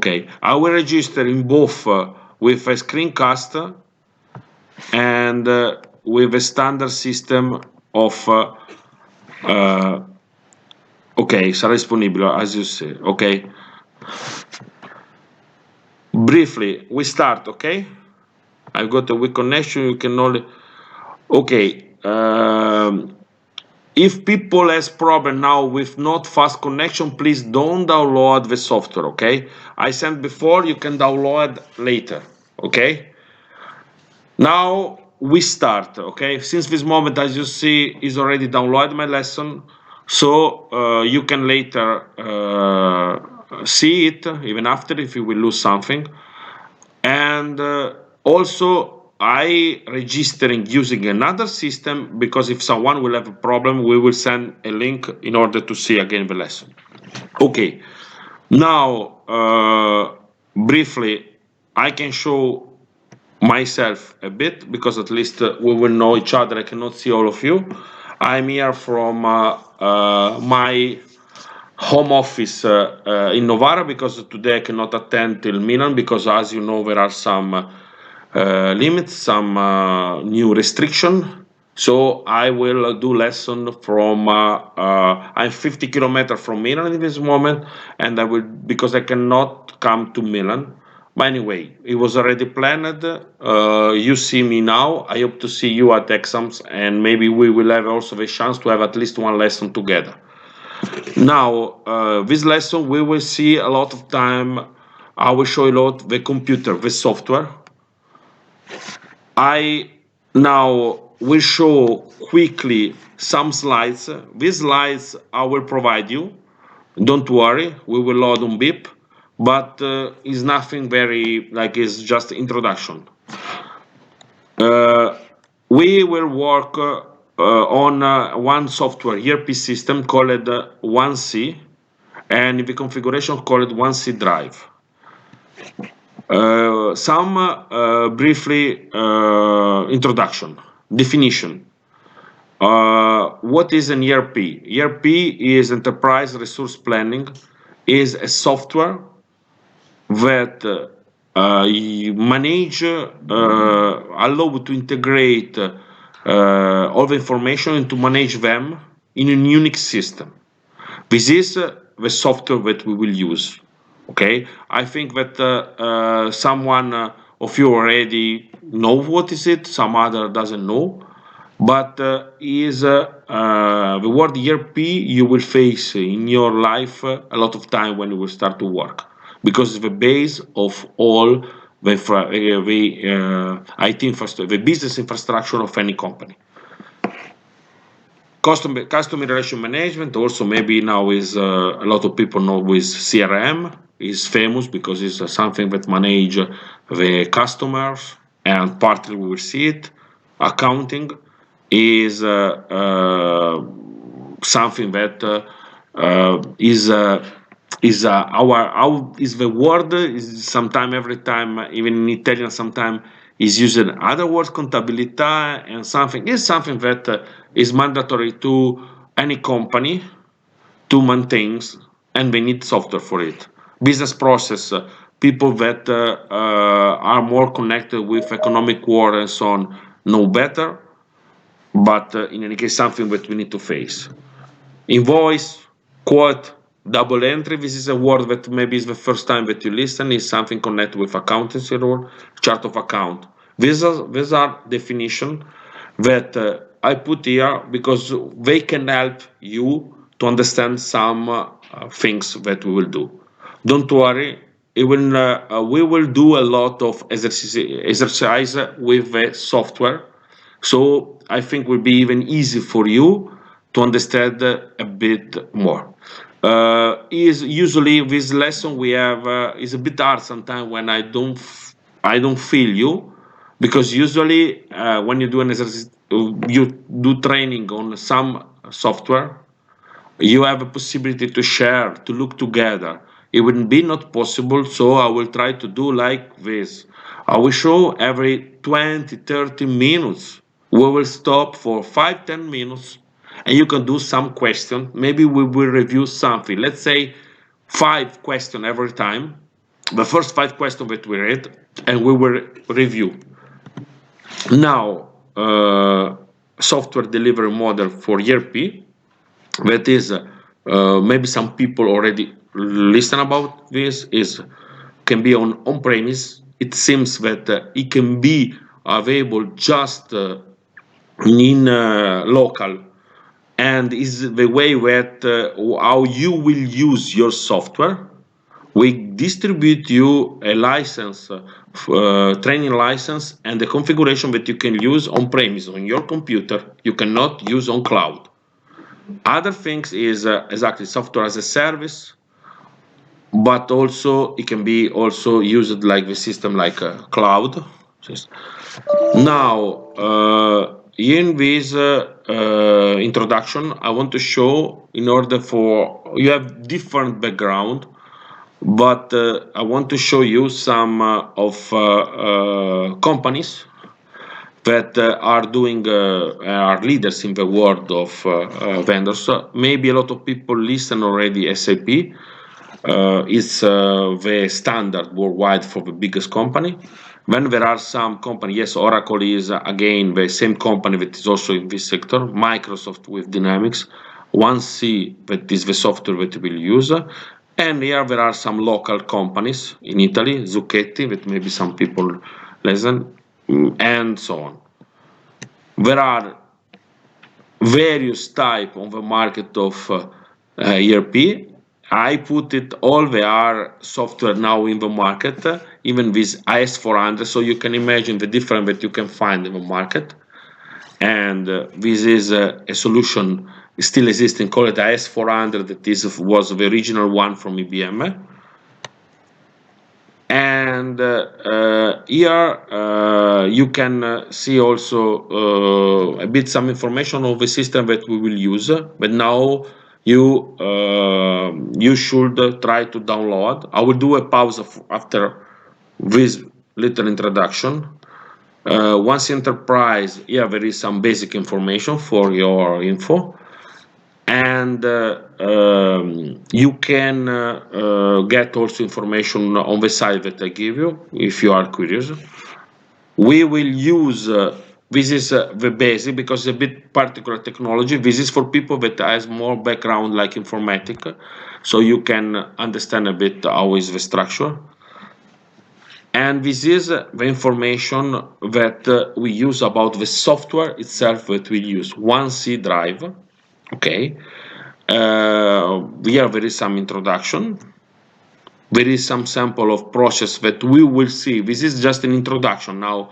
Okay, I will register in both with a screencast and with a standard system of ok, sarà disponibile as you say. Okay, briefly we start. Okay, I've got a weak connection. You can only okay. If people has problem now with not fast connection, please don't download the software. Okay, I sent before, you can download later. Okay, now we start. Okay, since this moment, as you see, is already downloaded my lesson, so you can later see it even after if you will lose something. And also I registering using another system, because if someone will have a problem, we will send a link in order to see again the lesson. Okay, now briefly I can show myself a bit, because at least we will know each other. I cannot see all of you. I'm here from my home office in Novara, because today I cannot attend till Milan, because as you know there are some limits, some new restriction. So I will do lesson from I'm 50 kilometers from Milan in this moment, and I will, because I cannot come to Milan. But anyway, it was already planned. You see me now. I hope to see you at exams, and maybe we will have also the chance to have at least one lesson together. Now, this lesson we will see a lot of time. I will show you a lot the computer, the software. I now will show quickly some slides. These slides I will provide you. Don't worry, we will load on BIP, but it's nothing very, like, it's just introduction. We will work on one software ERP system called 1C, and the configuration called 1C drive. Some briefly introduction, definition. What is an ERP? ERP is Enterprise Resource Planning, is a software that manage, allow to integrate all the information and to manage them in a unique system. This is the software that we will use. Okay, I think that someone of you already know what is it, some other doesn't know, but is the word ERP you will face in your life a lot of time when you will start to work, because it's the base of all the IT infrastructure, the business infrastructure of any company. Customer relation management also, maybe now is a lot of people know with CRM is famous, because it's something that manage the customers, and partly we will see it. Accounting is something that is the word is sometime, every time, even in Italian sometime is using other words, contabilità, and something is something that is mandatory to any company to maintain, and they need software for it. Business process, people that are more connected with economic war and so on know better, but in any case, something that we need to face. Invoice, quote, double entry, this is a word that maybe is the first time that you listen, is something connected with accountancy rule, chart of account. These are definitions that I put here because they can help you to understand some things that we will do. Don't worry, we will do a lot of exercise with the software, so I think it will be even easy for you to understand a bit more. Is usually this lesson we have is a bit hard sometimes when I don't feel you, because usually when you do an exercise, you do training on some software, you have a possibility to share, to look together. It would be not possible, so I will try to do like this. I will show every 20-30 minutes. We will stop for 5-10 minutes, and you can do some question. Maybe we will review something. Let's say 5 questions every time, the first 5 questions that we read, and we will review. Now, software delivery model for ERP, that is, maybe some people already listen about this, is can be on premise. It seems that it can be available just in local, and is the way that how you will use your software. We distribute you a license, training license, and the configuration that you can use on premise on your computer. You cannot use on cloud. Other things is exactly software as a service, but also it can be also used like the system like cloud. Now, in this introduction, I want to show in order for you have different background, but I want to show you some of companies that are doing are leaders in the world of vendors. So maybe a lot of people listen already SAP. It's the standard worldwide for the biggest company. Then there are some companies, yes, Oracle is again the same company that is also in this sector, Microsoft with Dynamics, 1C that is the software that we will use. And here there are some local companies in Italy, Zucchetti, that maybe some people listen, and so on. There are various type on the market of ERP. I put it all there are software now in the market, even with IS400, so you can imagine the difference that you can find in the market. And this is a solution still existing, called it IS400, that was the original one from IBM. And here you can see also a bit some information of the system that we will use, but now you should try to download. I will do a pause after this little introduction. Once enterprise, here there is some basic information for your info, and you can get also information on the site that I give you if you are curious. We will use this is the basic because it's a bit particular technology. This is for people that has more background like informatic, so you can understand a bit how is the structure. And this is the information that we use about the software itself that we use. 1C drive, okay. Here there is some introduction. There is some sample of process that we will see. This is just an introduction. Now,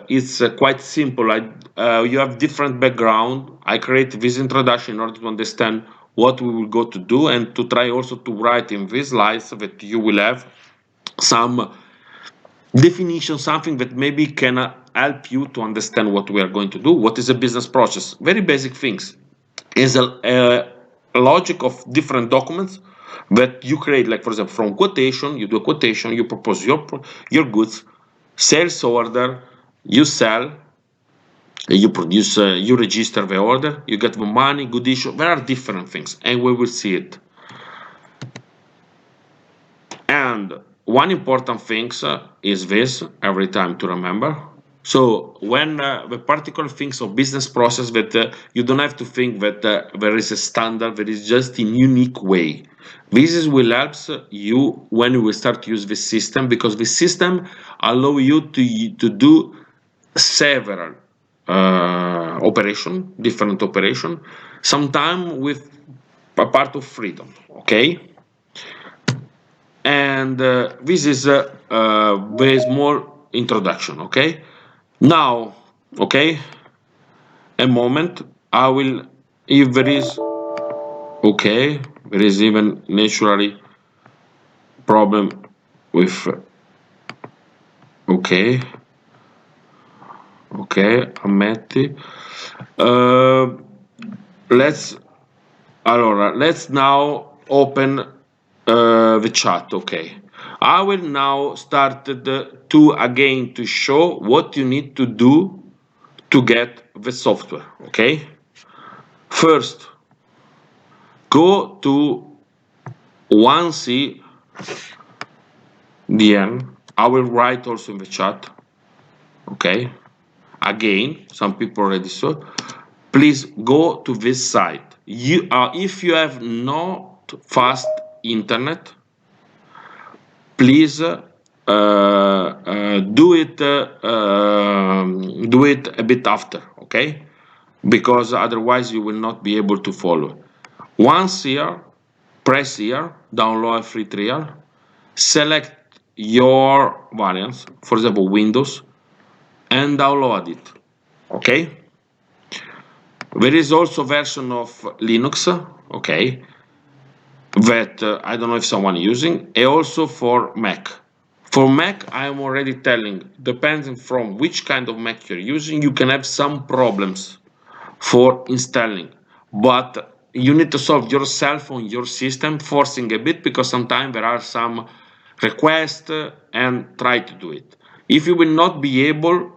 it's quite simple. You have different background. I create this introduction in order to understand what we will go to do and to try also to write in these slides that you will have some definition, something that maybe can help you to understand what we are going to do. What is a business process? Very basic things. Is a logic of different documents that you create, like for example, from quotation, you do a quotation, you propose your goods, sales order, you sell, you produce, you register the order, you get the money, good issue. There are different things, and we will see it. And one important thing is this, every time to remember. So when the particular things of business process that you don't have to think that there is a standard, there is just a unique way. This will help you when you will start to use this system, because the system allow you to do several different operation, sometimes with a part of freedom, okay? And this is a very small introduction, okay? Now, okay, a moment, I will, if there is, okay, there is even naturally problem with, okay, ammetti. Let's now open the chat, okay. I will now start to again to show what you need to do to get the software, okay? First, go to 1C the end. I will write also in the chat. Okay. Again, some people already saw. Please go to this site. If you have not fast internet, please do it a bit after, okay? Because otherwise you will not be able to follow. Once here, press here, download a free trial, select your variants, for example Windows, and download it, okay? There is also version of Linux, okay, that I don't know if someone is using, and also for Mac. For Mac, I'm already telling, depending from which kind of Mac you're using, you can have some problems for installing, but you need to solve yourself on your system, forcing a bit, because sometimes there are some requests and try to do it. If you will not be able,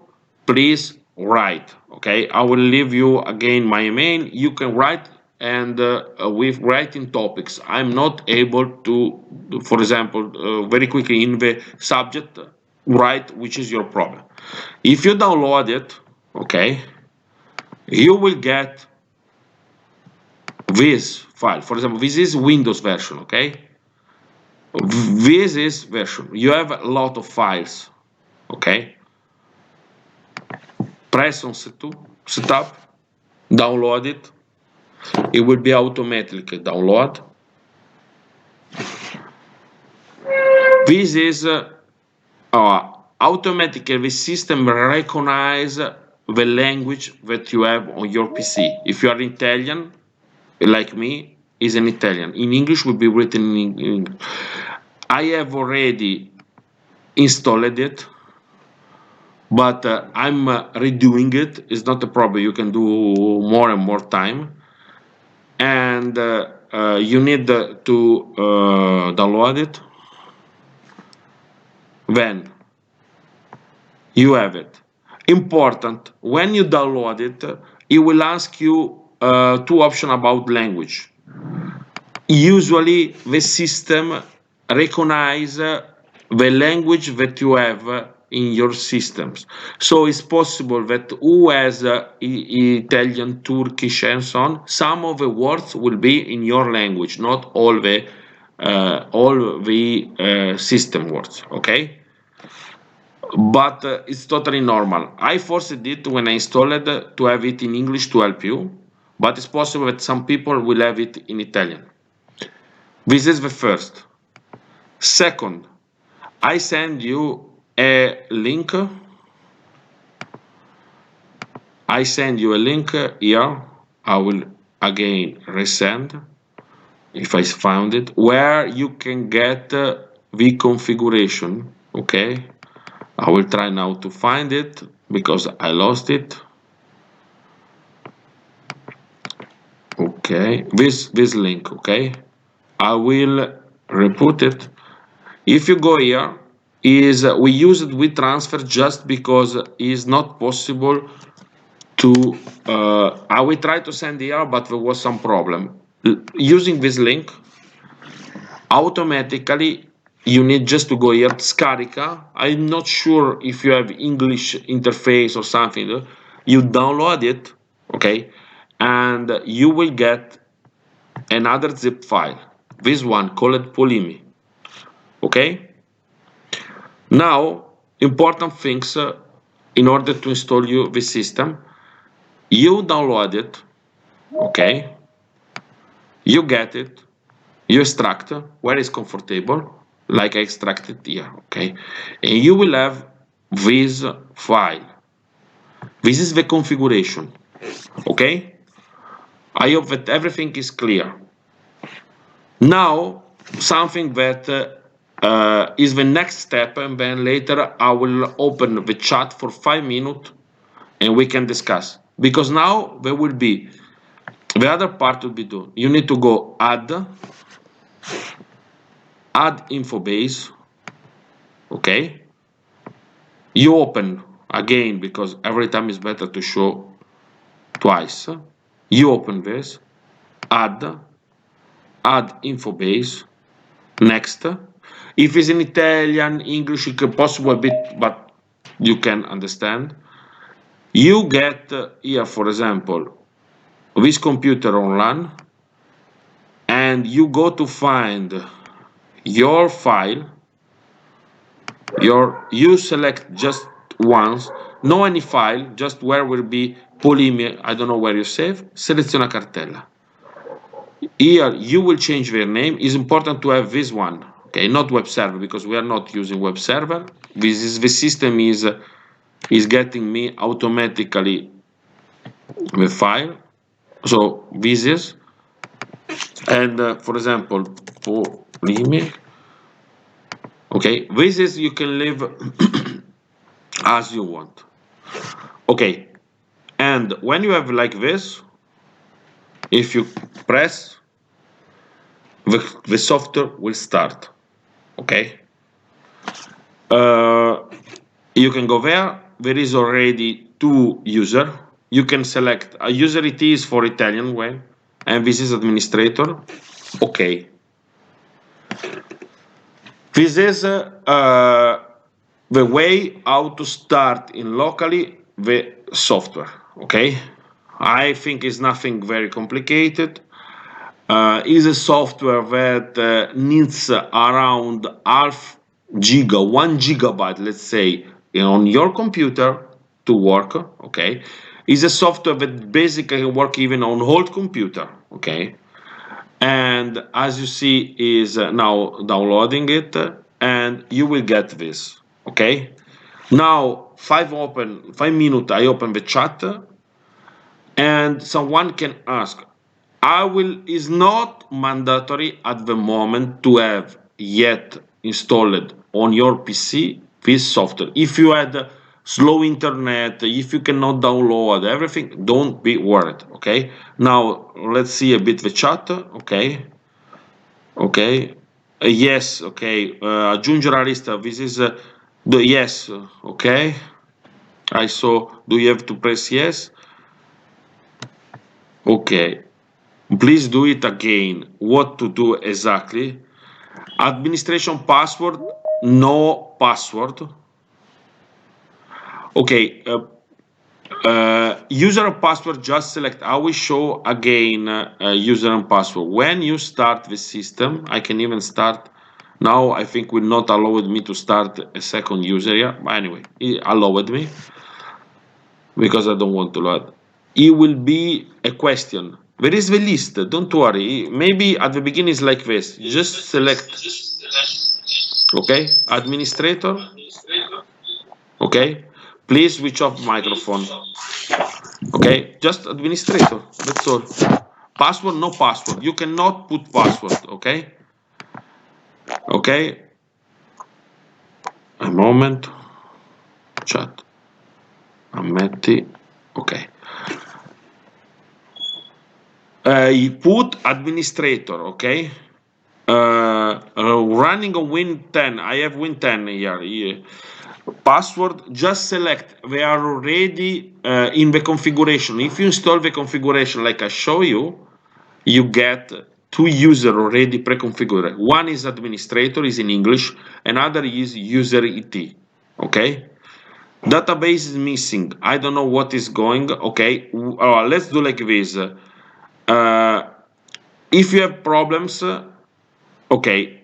please write, okay? I will leave you again my email. You can write, and with writing topics, I'm not able to, for example, very quickly in the subject, write which is your problem. If you download it, okay, you will get this file. For example, this is Windows version, okay? This is version. You have a lot of files, okay? Press on setup, download it. It will be automatically download. This is automatically the system recognize the language that you have on your PC. If you are Italian, like me, is an Italian. In English will be written in English. I have already installed it, but I'm redoing it. It's not a problem. You can do more and more time. And you need to download it. Then you have it. Important, when you download it, it will ask you two options about language. Usually the system recognize the language that you have in your systems. So it's possible that who has Italian, Turkish, and so on, some of the words will be in your language, not all the system words, okay? But it's totally normal. I forced it when I installed it to have it in English to help you, but it's possible that some people will have it in Italian. This is the first. Second, I send you a link. I send you a link here. I will again resend if I found it, where you can get the configuration. Okay, I will try now to find it because I lost it. Okay, this link. Okay, I will reput it. If you go here, we use it with transfer just because it's not possible to. I will try to send here, but there was some problem. Using this link, automatically you need just to go here, Scarica. I'm not sure if you have English interface or something. You download it, okay, and you will get another zip file. This one called Polimi. Okay. Now, important things in order to install you the system. You download it, okay? You get it. You extract where is comfortable, like I extracted here, okay? And you will have this file. This is the configuration, okay? I hope that everything is clear. Now, something that is the next step, and then later I will open the chat for 5 minutes and we can discuss. Because now there will be, the other part will be done. You need to go add info base, okay? You open again, because every time is better to show twice. You open this, add info base, next. If it's in Italian, English, it could possible a bit, but you can understand. You get here, for example, this computer online, and you go to find your file. You select just once, no any file, just where will be Polimi, I don't know where you save, seleziona cartella. Here you will change their name. It's important to have this one, okay, not web server, because we are not using web server. This is the system is getting me automatically the file. So this is, and for example, Polimi, okay, this is, you can leave as you want. Okay, and when you have like this, if you press, the software will start. Okay, you can go there. There is already two user. You can select a user. It is for Italian way, and this is administrator. Okay, this is the way how to start in locally the software. Okay, I think it's nothing very complicated. Is a software that needs around half giga, 1 GB, let's say, on your computer to work. Okay, is a software that basically work even on old computer. Okay, and as you see, is now downloading it, and you will get this. Okay, now 5 minutes. I open the chat, and someone can ask, is not mandatory at the moment to have yet installed on your PC this software. If you had slow internet, if you cannot download everything, don't be worried. Okay, now let's see a bit the chat. Okay, okay, yes, okay, aggiungere la lista. This is the yes. Okay, I saw. Do you have to press yes? Okay, please do it again. What to do exactly? Administration password, no password. Okay, user and password, just select. I will show again user and password. When you start the system, I can even start. Now I think will not allow me to start a second user here. But anyway, it allowed me because I don't want to load. It will be a question. Where is the list? Don't worry. Maybe at the beginning is like this. Just select. Okay, administrator. Okay, please switch off microphone. Okay, just administrator. That's all. Password, no password. You cannot put password. Okay. Okay. A moment. Chat. Ammetti. Okay. You put administrator. Okay. Running on Win 10. I have Win 10 here. Password, just select. They are already in the configuration. If you install the configuration like I show you, you get two users already pre-configured. One is administrator, is in English. Another is user ET. Okay. Database is missing. I don't know what is going. Okay. Let's do like this. If you have problems, okay,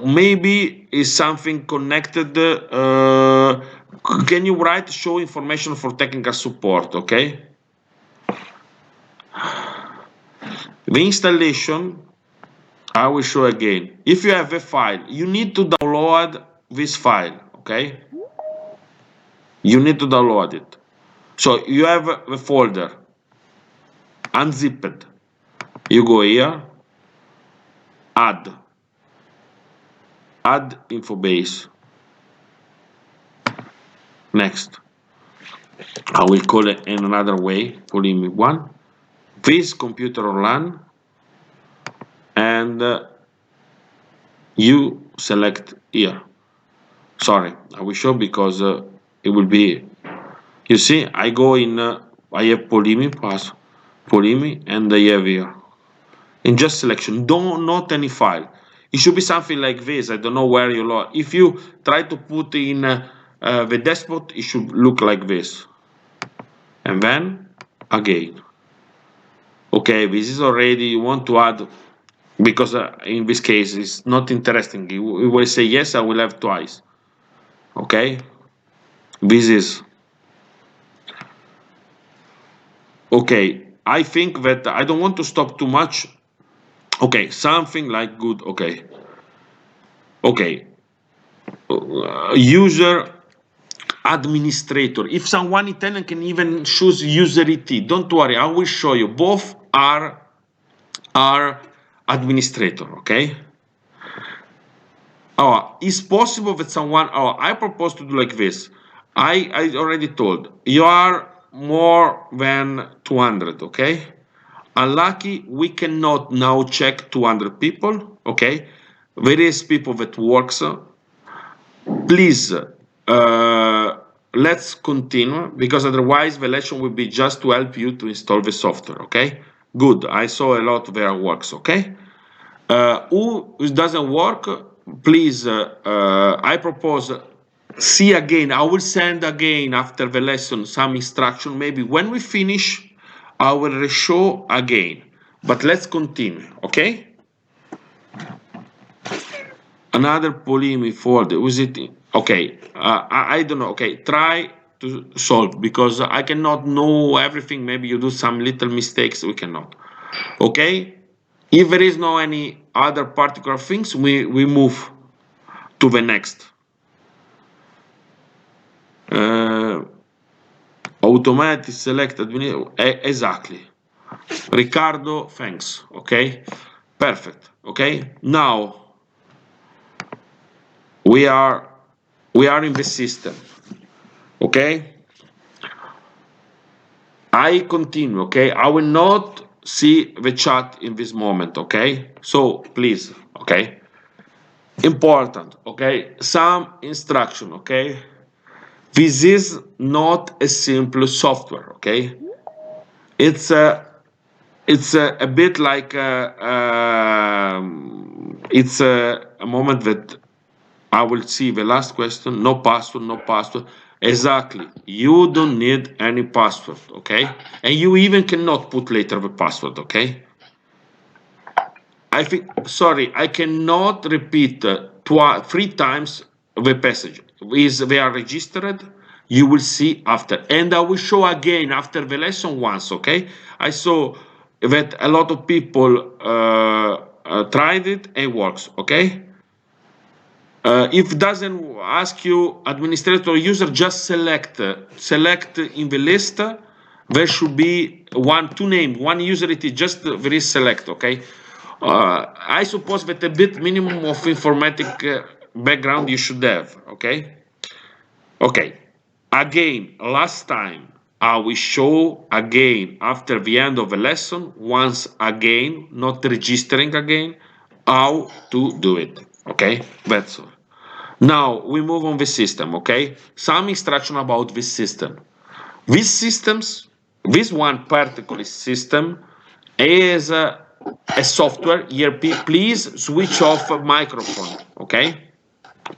maybe is something connected. Can you write show information for technical support? Okay. The installation, I will show again. If you have a file, you need to download this file. Okay. You need to download it. So you have the folder unzipped. You go here, add info base. Next, I will call it in another way, Polimi 1. This computer online, and you select here. Sorry, I will show because it will be. You see, I go in. I have Polimi Polimi, and I have here. In just selection, don't not any file. It should be something like this. I don't know where you look. If you try to put in the desktop, it should look like this. And then again. Okay, this is already, you want to add, because in this case it's not interesting. You will say yes, I will have twice. Okay, this is okay. I think that I don't want to stop too much. Okay, something like good. Okay, user administrator. If someone Italian can even choose user IT, don't worry, I will show you. Both are administrator. Okay. Oh, it's possible that someone. Oh, I propose to do like this. I already told you are more than 200. Okay. Unlucky, we cannot now check 200 people. Okay. There is people that works. Please, let's continue, because otherwise the lesson will be just to help you to install the software. Okay. Good. I saw a lot there works. Okay. Who doesn't work, please, I propose, see again. I will send again after the lesson some instruction. Maybe when we finish, I will show again. But let's continue, okay? Another polemic folder. Was it? Okay, I don't know. Okay, try to solve, because I cannot know everything. Maybe you do some little mistakes. We cannot. Okay? If there is no any other particular things, we move to the next. Automatic select exactly. Ricardo, thanks. Okay, perfect. Okay, now we are in the system. Okay, I continue. Okay, I will not see the chat in this moment. Okay, so please. Okay, important. Okay, some instruction. Okay. This is not a simple software, okay? It's a bit like it's a moment that I will see the last question. No password, no password. Exactly. You don't need any password, okay? And you even cannot put later the password, okay? I think, sorry, I cannot repeat 3 times the passage. They are registered, you will see after. And I will show again after the lesson once, okay? I saw that a lot of people tried it and works, okay? If it doesn't ask you administrator or user, just select in the list. There should be two names, one user it is, just there is select, okay? I suppose that a bit minimum of informatic background you should have, okay? Okay, again, last time, I will show again after the end of the lesson, once again, not registering again, how to do it, okay? That's all. Now, we move on the system, okay? Some instruction about this system. These systems, this one particular system is a software, ERP. Please switch off microphone, okay?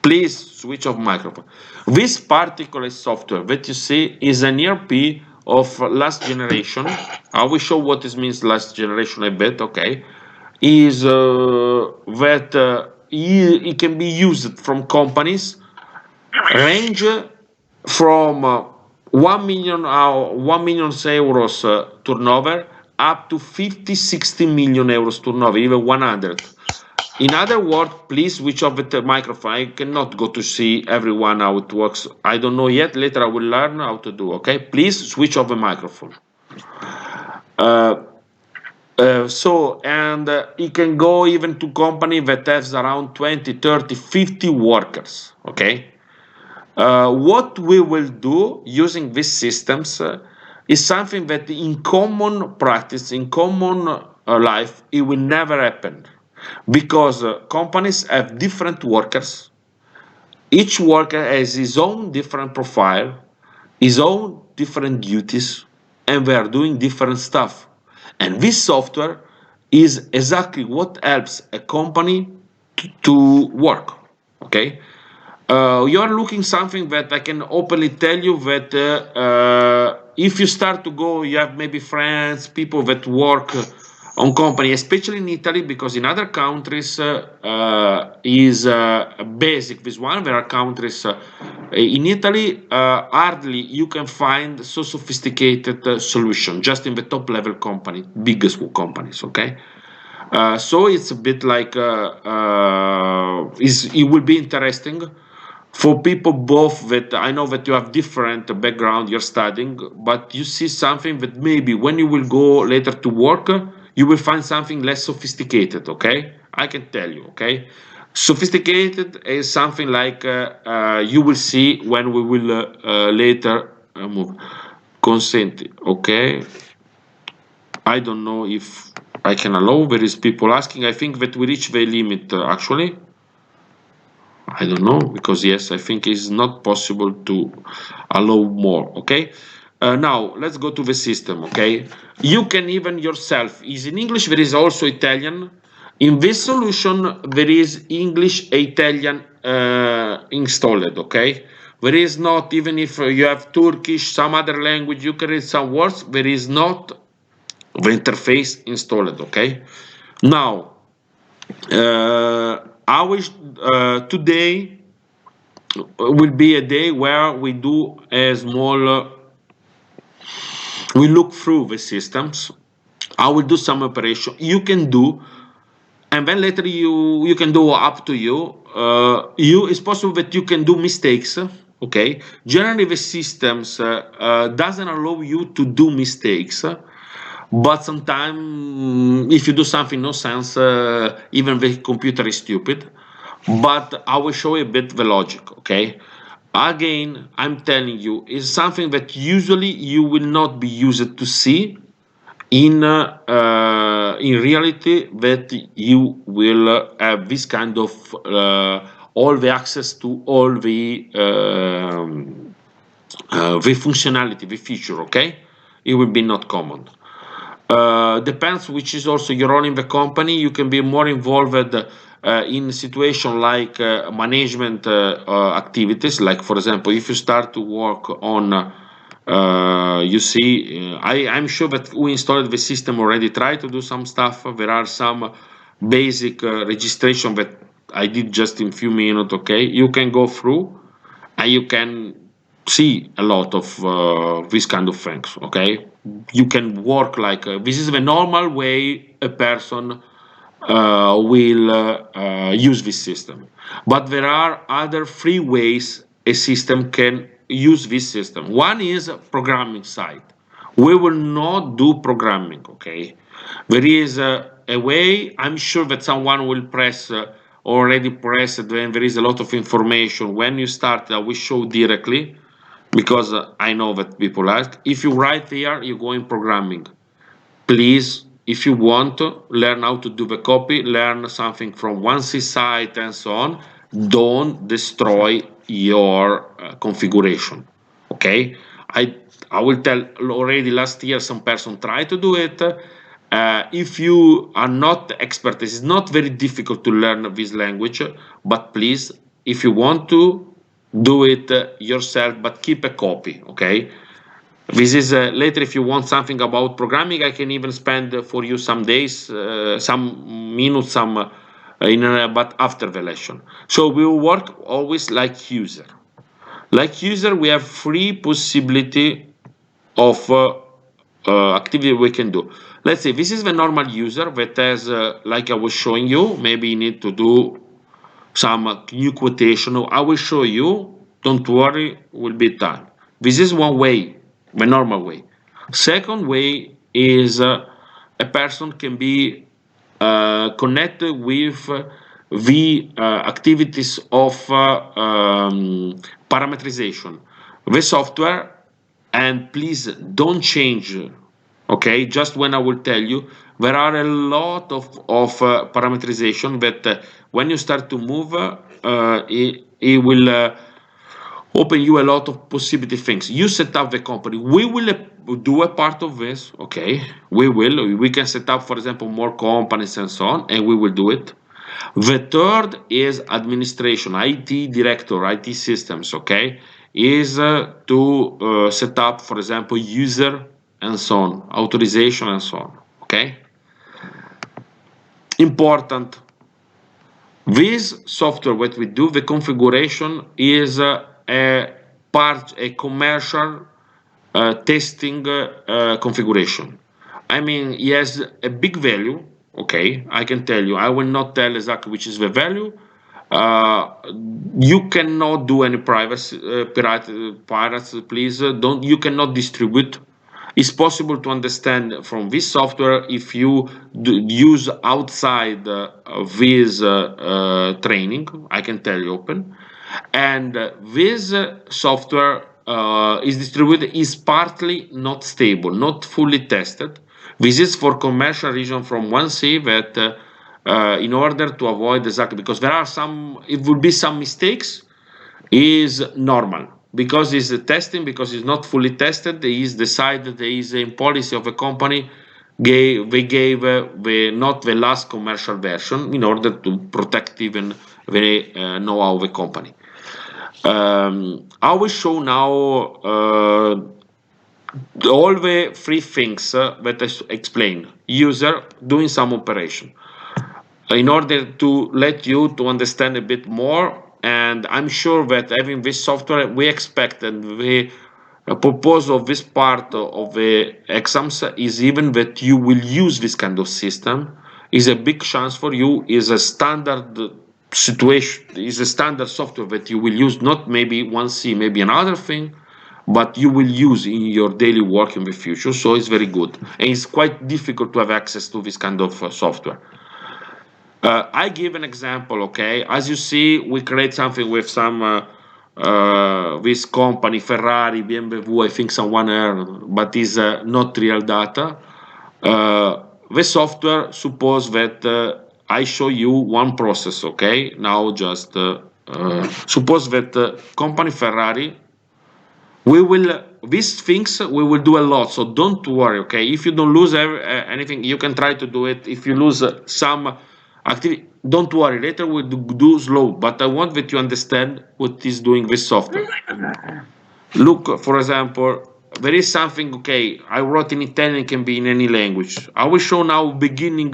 Please switch off microphone. This particular software that you see is an ERP of last generation. I will show what this means last generation a bit, okay? Is that it can be used from companies range from 1 million euros turnover up to 50, 60 million euros turnover, even 100. In other words, please switch off the microphone. I cannot go to see everyone how it works. I don't know yet. Later I will learn how to do, okay? Please switch off the microphone. It can go even to company that has around 20, 30, 50 workers, okay? What we will do using these systems is something that in common practice, in common life, it will never happen, because companies have different workers. Each worker has his own different profile, his own different duties, and they are doing different stuff. And this software is exactly what helps a company to work. Okay. You are looking something that I can openly tell you that if you start to go, you have maybe friends, people that work on company, especially in Italy, because in other countries is basic. This one, there are countries in Italy, hardly you can find so sophisticated solution just in the top level company, biggest companies. Okay. So it's a bit like it will be interesting for people both that I know that you have different background you're studying, but you see something that maybe when you will go later to work, you will find something less sophisticated. Okay, I can tell you. Okay, sophisticated is something like you will see when we will later move. Consent. Okay, I don't know if I can allow. There is people asking. I think that we reach the limit actually. I don't know because yes, I think it's not possible to allow more. Okay. Now let's go to the system. Okay. You can even yourself is in English. There is also Italian. In this solution, there is English and Italian installed. Okay. There is not even if you have Turkish, some other language, you can read some words. There is not the interface installed. Okay. Now, I wish today will be a day where we do a small, we look through the systems. I will do some operation. You can do, and then later you can do up to you. It's possible that you can do mistakes. Okay. Generally, the systems doesn't allow you to do mistakes. But sometimes, if you do something no sense, even the computer is stupid. But I will show you a bit the logic, okay? Again, I'm telling you, it's something that usually you will not be used to see in reality that you will have this kind of all the access to all the functionality, the feature, okay? It will be not common. Depends which is also your role in the company. You can be more involved in situation like management activities. Like for example, if you start to work on, you see, I'm sure that who installed the system already tried to do some stuff. There are some basic registration that I did just in few minutes. Okay, you can go through and you can see a lot of this kind of things. Okay, you can work like this is the normal way a person will use this system, but there are other free ways a system can use this system. One is programming side. We will not do programming. Okay, there is a way. I'm sure that someone will press already pressed when there is a lot of information. When you start, I will show directly because I know that people ask. If you write here, you go in programming. Please, if you want to learn how to do the copy, learn something from one C site and so on. Don't destroy your configuration. Okay, I will tell already last year some person tried to do it. If you are not expert, it's not very difficult to learn this language, but please, if you want to do it yourself, but keep a copy. Okay, this is later if you want something about programming, I can even spend for you some days, some minutes, some but after the lesson. So we will work always like user. Like user, we have three possibility of activity we can do. Let's say this is the normal user that has, like I was showing you, maybe you need to do some new quotation. I will show you. Don't worry, will be done. This is one way, the normal way. Second way is a person can be connected with the activities of parameterization, the software, and please don't change. Okay, just when I will tell you, there are a lot of parameterization that when you start to move, it will open you a lot of possibility things. You set up the company. We will do a part of this. Okay, we will. We can set up, for example, more companies and so on, and we will do it. The third is administration, IT director, IT systems, okay, is to set up, for example, user and so on, authorization and so on, okay? Important. This software, what we do, the configuration is a commercial testing configuration. I mean, it has a big value. Okay, I can tell you. I will not tell exactly which is the value. Uh, you cannot do any privacy, pirates, please. Don't. You cannot distribute. It's possible to understand from this software if you use outside this training. I can tell you open. And this software is distributed, is partly not stable, not fully tested. This is for commercial reason from one C that in order to avoid exactly, because there are some, it will be some mistakes, is normal because it's a testing, because it's not fully tested. They is decided there is a policy of a company. They gave not the last commercial version in order to protect even the know-how of the company. I will show now all the three things that I explained. User doing some operation in order to let you to understand a bit more. And I'm sure that having this software, we expect, and the purpose of this part of the exams is even that you will use this kind of system. Is a big chance for you. Is a standard situation. Is a standard software that you will use. Not maybe one C, maybe another thing, but you will use in your daily work in the future. So it's very good, and it's quite difficult to have access to this kind of software. I give an example, okay? As you see, we create something with some this company, Ferrari, BMW, I think someone earned, but is not real data. The software suppose that I show you one process, okay? Now just suppose that company Ferrari, we will these things we will do a lot, so don't worry, okay? If you don't lose anything, you can try to do it. If you lose some activity, don't worry, later we'll do slow, but I want that you understand what is doing this software. Look, for example, there is something, okay, I wrote in Italian, it can be in any language. I will show now beginning,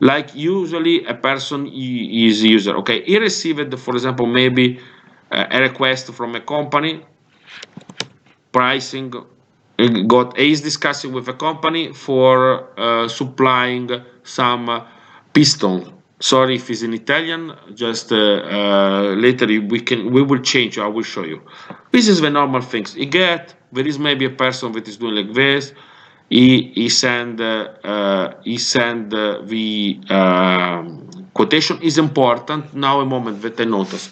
like usually a person is user, okay? He received, for example, maybe a request from a company, pricing, is discussing with a company for supplying some piston. Sorry if it's in Italian, just later we will change, I will show you. This is the normal things. You get, there is maybe a person that is doing like this, he send the quotation is important. Now a moment that I notice.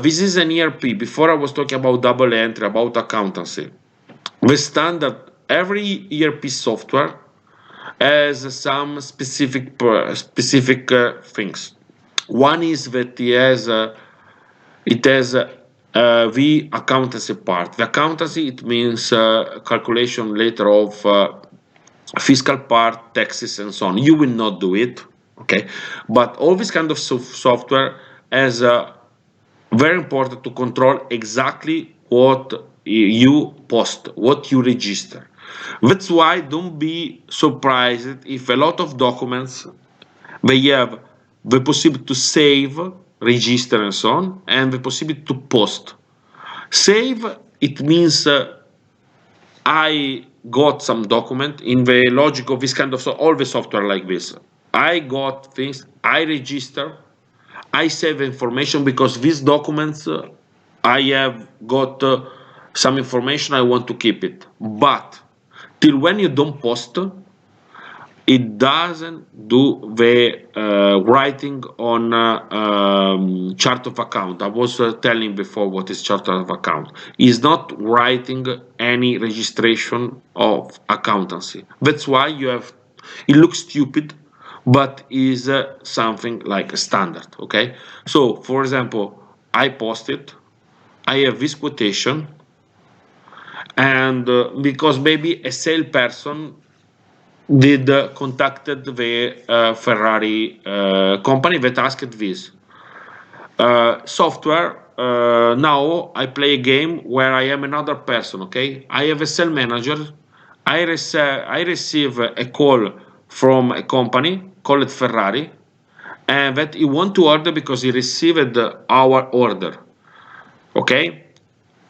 This is an ERP. Before I was talking about double entry, about accountancy. The standard, every ERP software has some specific things. One is that it has the accountancy part. The accountancy, it means calculation later of fiscal part, taxes, and so on. You will not do it, okay? But all this kind of software has very important to control exactly what you post, what you register. That's why don't be surprised if a lot of documents they have the possibility to save, register, and so on, and the possibility to post. Save, it means I got some document in the logic of this kind of all the software like this. I got things, I register, I save information because these documents I have got some information, I want to keep it. But till when you don't post, it doesn't do the writing on chart of account. I was telling before what is chart of account. It's not writing any registration of accountancy. That's why you have, it looks stupid, but is something like a standard, okay? So, for example, I post it, I have this quotation, and because maybe a salesperson did contacted the Ferrari company that asked this software. Now I play a game where I am another person. Okay, I have a sales manager. I receive a call from a company called Ferrari, and that he want to order because he received our order. Okay,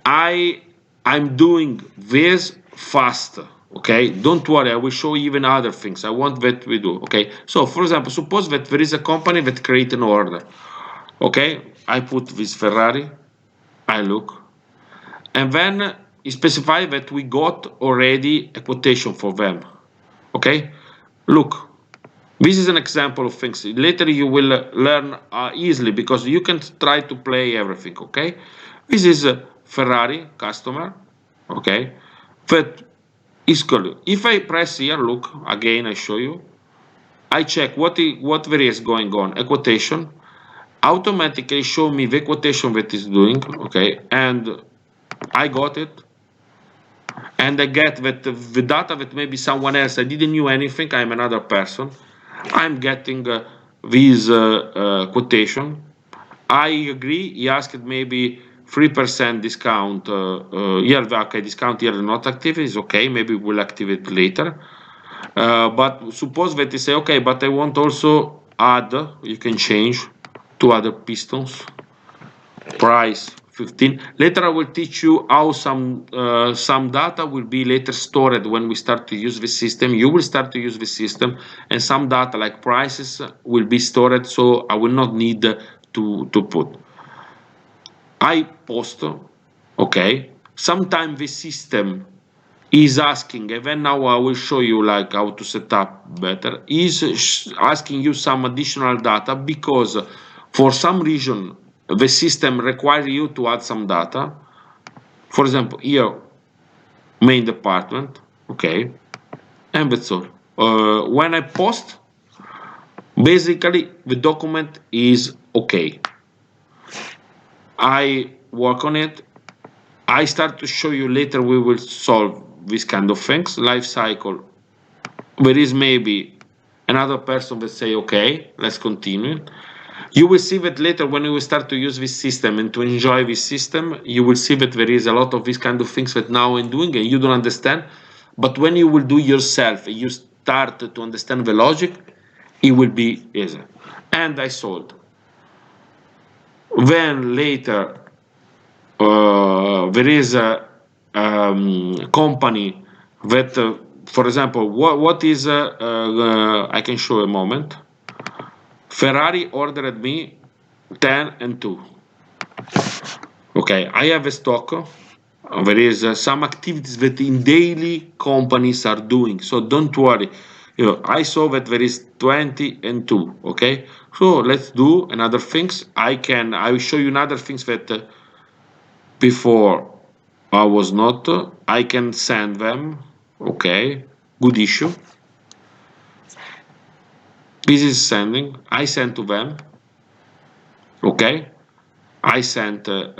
I I'm doing this fast. Okay, don't worry, I will show you even other things. I want that we do. Okay, so for example, suppose that there is a company that create an order. Okay, I put this Ferrari, I look, and then specify that we got already a quotation for them. Okay, look, this is an example of things. Later you will learn easily because you can try to play everything. Okay, this is a Ferrari customer. Okay, that is called. If I press here, look again, I show you. I check what there is going on. A quotation automatically show me the quotation that is doing. Okay, and I got it, and I get that the data that maybe someone else, I didn't knew anything, I'm another person, I'm getting this quotation. I agree, he asked maybe 3% discount, here, okay, discount here not active, is okay, maybe we'll activate later. But suppose that they say, okay, but I want also add, you can change to other pistons, price 15. Later I will teach you how some data will be later stored when we start to use the system. You will start to use the system, and some data like prices will be stored, so I will not need to put. I post, okay. Sometimes the system is asking, and then now I will show you like how to set up better, is asking you some additional data because for some reason the system requires you to add some data. For example, here, main department, okay, and that's all. When I post, basically the document is okay. I work on it. I start to show you later, we will solve these kind of things. Life cycle. There is maybe another person that say, okay, let's continue. You will see that later when you will start to use this system and to enjoy this system, you will see that there is a lot of these kind of things that now I'm doing and you don't understand. But when you will do yourself, you start to understand the logic, it will be easy. And I sold. Then later, there is a company that, for example, what is, I can show a moment. Ferrari ordered me 10 and 2. Okay, I have a stock. There is some activities that in daily companies are doing, so don't worry. I saw that there is 20 and 2. Okay, so let's do another things. I will show you another things that before I was not. I can send them. Okay, good issue. This is sending. I send to them. Okay, I sent the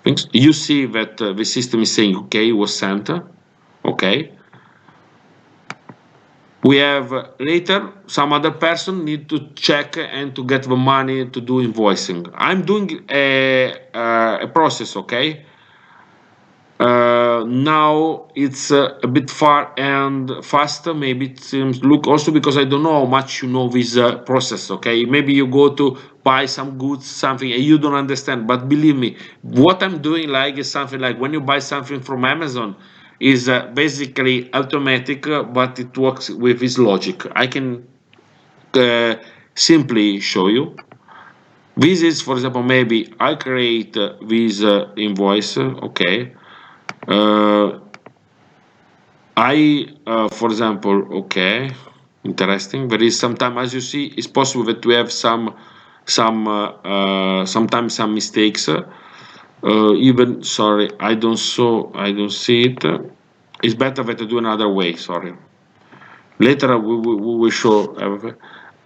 things. You see that the system is saying okay, it was sent. Okay. We have later some other person need to check and to get the money to do invoicing. I'm doing a process. Okay. Now it's a bit far and faster. Maybe it seems look also because I don't know how much you know this process. Okay, maybe you go to buy some goods, something, and you don't understand. But believe me, what I'm doing like is something like when you buy something from Amazon is basically automatic, but it works with this logic. I can simply show you. This is, for example, maybe I create this invoice. Okay. For example, okay, interesting. There is sometimes, as you see, it's possible that we have sometimes some mistakes. Even sorry, I don't see it. It's better that I do another way. Sorry. Later we will show everything.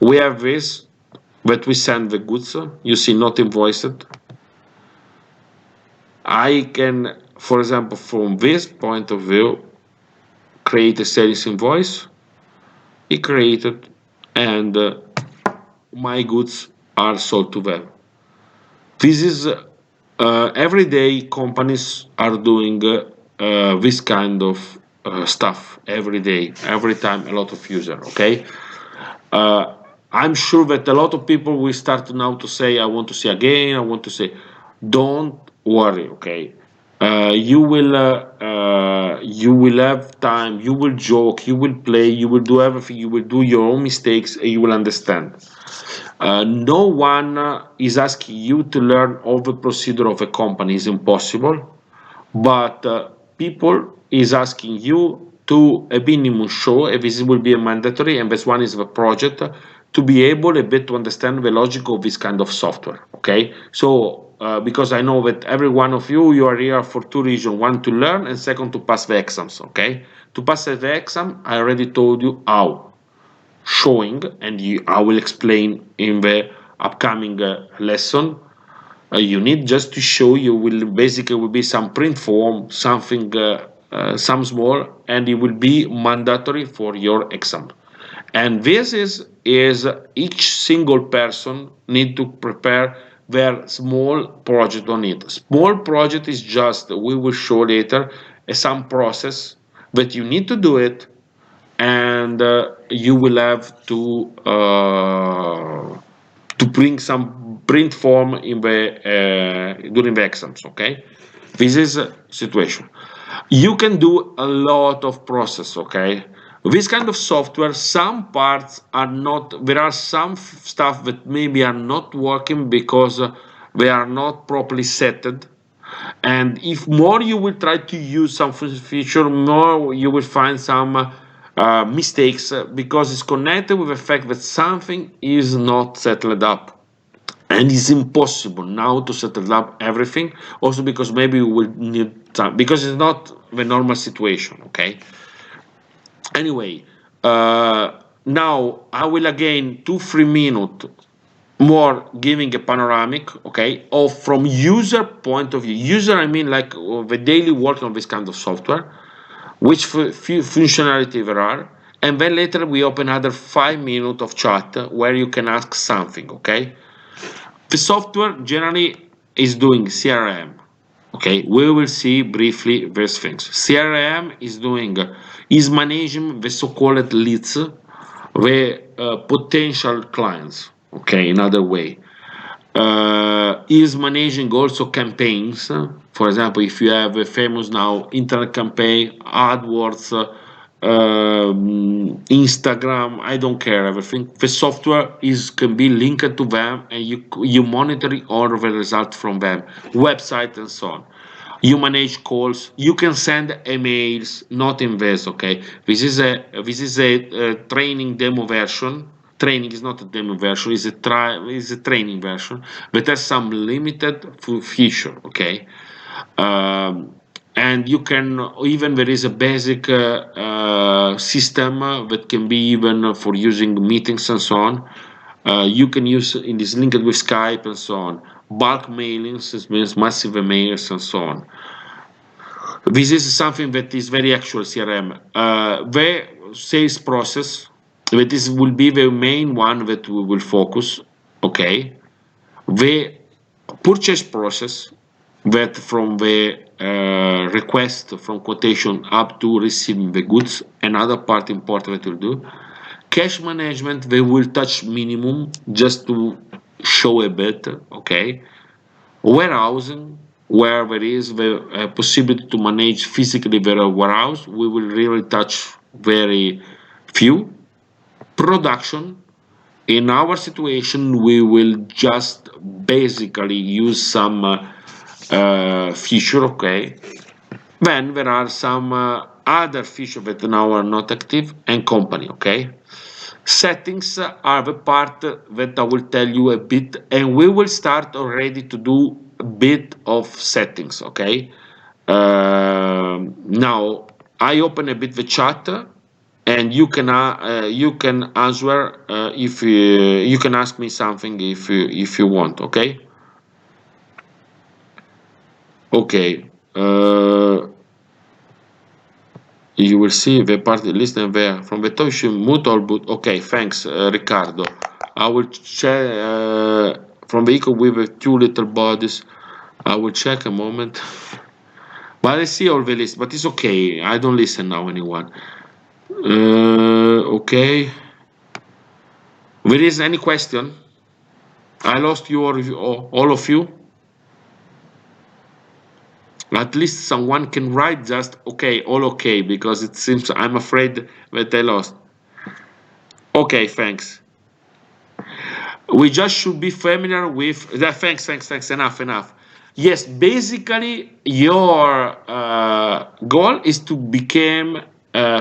We have this that we send the goods. You see, not invoiced. I can for example, from this point of view, create a sales invoice. He created, and my goods are sold to them. This is every day companies are doing this kind of stuff every day, every time a lot of user. Okay, uh, I'm sure that a lot of people will start now to say, I want to see again, I want to say, don't worry, okay? You will have time, you will joke, you will play, you will do everything, you will do your own mistakes, and you will understand. No one is asking you to learn all the procedure of a company, is impossible, but people is asking you to a minimum show, and this will be a mandatory, and this one is the project, to be able a bit to understand the logic of this kind of software. Okay, so because I know that every one of you are here for two reasons: one, to learn, and second, to pass the exams. Okay, to pass the exam, I already told you how, showing, and I will explain in the upcoming lesson. You need just to show, you will basically will be some print form, something some small, and it will be mandatory for your exam. And this is each single person need to prepare their small project on it. Small project is just, we will show later, some process that you need to do it, and you will have to bring some print form in the during the exams. Okay, this is a situation. You can do a lot of process. Okay, this kind of software, some parts are not, there are some stuff that maybe are not working because they are not properly setted, and if more you will try to use some feature, more you will find some mistakes, because it's connected with the fact that something is not settled up, and it's impossible now to settle up everything, also because maybe we will need time, because it's not the normal situation. Okay, anyway, now I will again 2-3 minutes more giving a panoramic, okay, of from user point of view. User, I mean, like the daily work on this kind of software, which functionality there are, and then later we open another 5 minutes of chat where you can ask something. Okay, the software generally is doing CRM. Okay, we will see briefly these things. CRM is doing, is managing the so-called leads, the potential clients. Okay, another way. Is managing also campaigns. For example, if you have a famous now internet campaign, AdWords, Instagram, I don't care, everything. The software is can be linked to them, and you monitor all the results from them, website and so on. You manage calls. You can send emails, not in this. Okay, this is a training demo version. Training is not a demo version. Is a training version, but has some limited feature. Okay, um, and you can even, there is a basic system that can be even for using meetings and so on. You can use in this linked with Skype and so on. Bulk mailings, this means massive emails and so on. This is something that is very actual CRM. The sales process, that is will be the main one that we will focus. Okay, the purchase process, that from the request from quotation up to receiving the goods, another part important that we'll do. Cash management, they will touch minimum just to show a bit. Okay, warehousing, where there is the possibility to manage physically the warehouse, we will really touch very few. Production, in our situation, we will just basically use some feature. Okay, then there are some other features that now are not active, and company. Okay, settings are the part that I will tell you a bit, and we will start already to do a bit of settings. Okay, now I open a bit the chat, and you can answer if you can ask me something if you want. Okay. Okay. uh, you will see the party list and there. From the top, you should mute all boot. Okay, thanks, Riccardo. I will check from the vehicle with the two little bodies. I will check a moment. But I see all the list, but it's okay. I don't listen now, anyone. Okay. There is any question? I lost you or all of you? At least someone can write just okay, all okay, because it seems I'm afraid that I lost. Okay, thanks. We just should be familiar with that. Thanks. Enough. Yes, basically, your goal is to become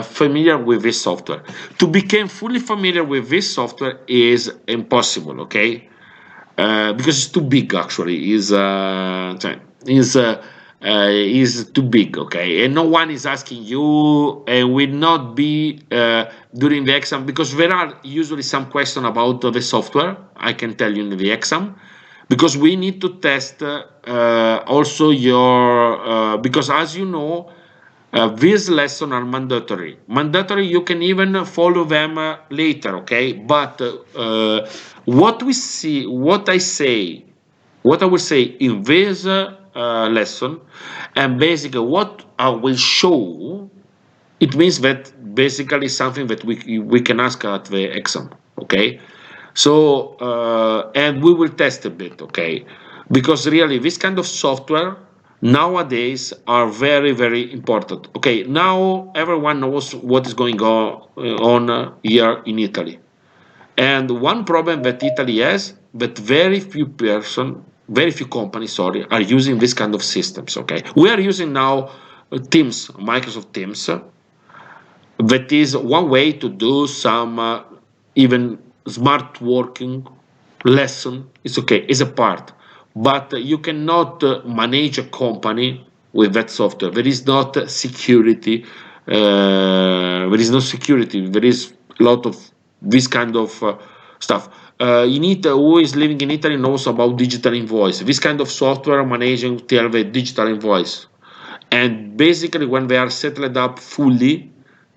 familiar with this software. To become fully familiar with this software is impossible, okay? Because it's too big, actually. Is too big, okay? And no one is asking you, and will not be during the exam, because there are usually some questions about the software. I can tell you in the exam, because we need to test also your because as you know, these lessons are mandatory. Mandatory, you can even follow them later, okay? But what we see, what I will say in this lesson, and basically what I will show, it means that basically something that we can ask at the exam, okay? So and we will test a bit, okay? Because really this kind of software nowadays are very important. Okay, now everyone knows what is going on here in Italy. And one problem that Italy has, that very few companies, sorry, are using this kind of systems, okay? We are using now Teams, Microsoft Teams. That is one way to do some even smart working lesson. It's okay, it's a part. But you cannot manage a company with that software. There is not security. There is no security. There is a lot of this kind of stuff. In Italy, who is living in Italy knows about digital invoice. This kind of software managing the digital invoice. And basically, when they are settled up fully,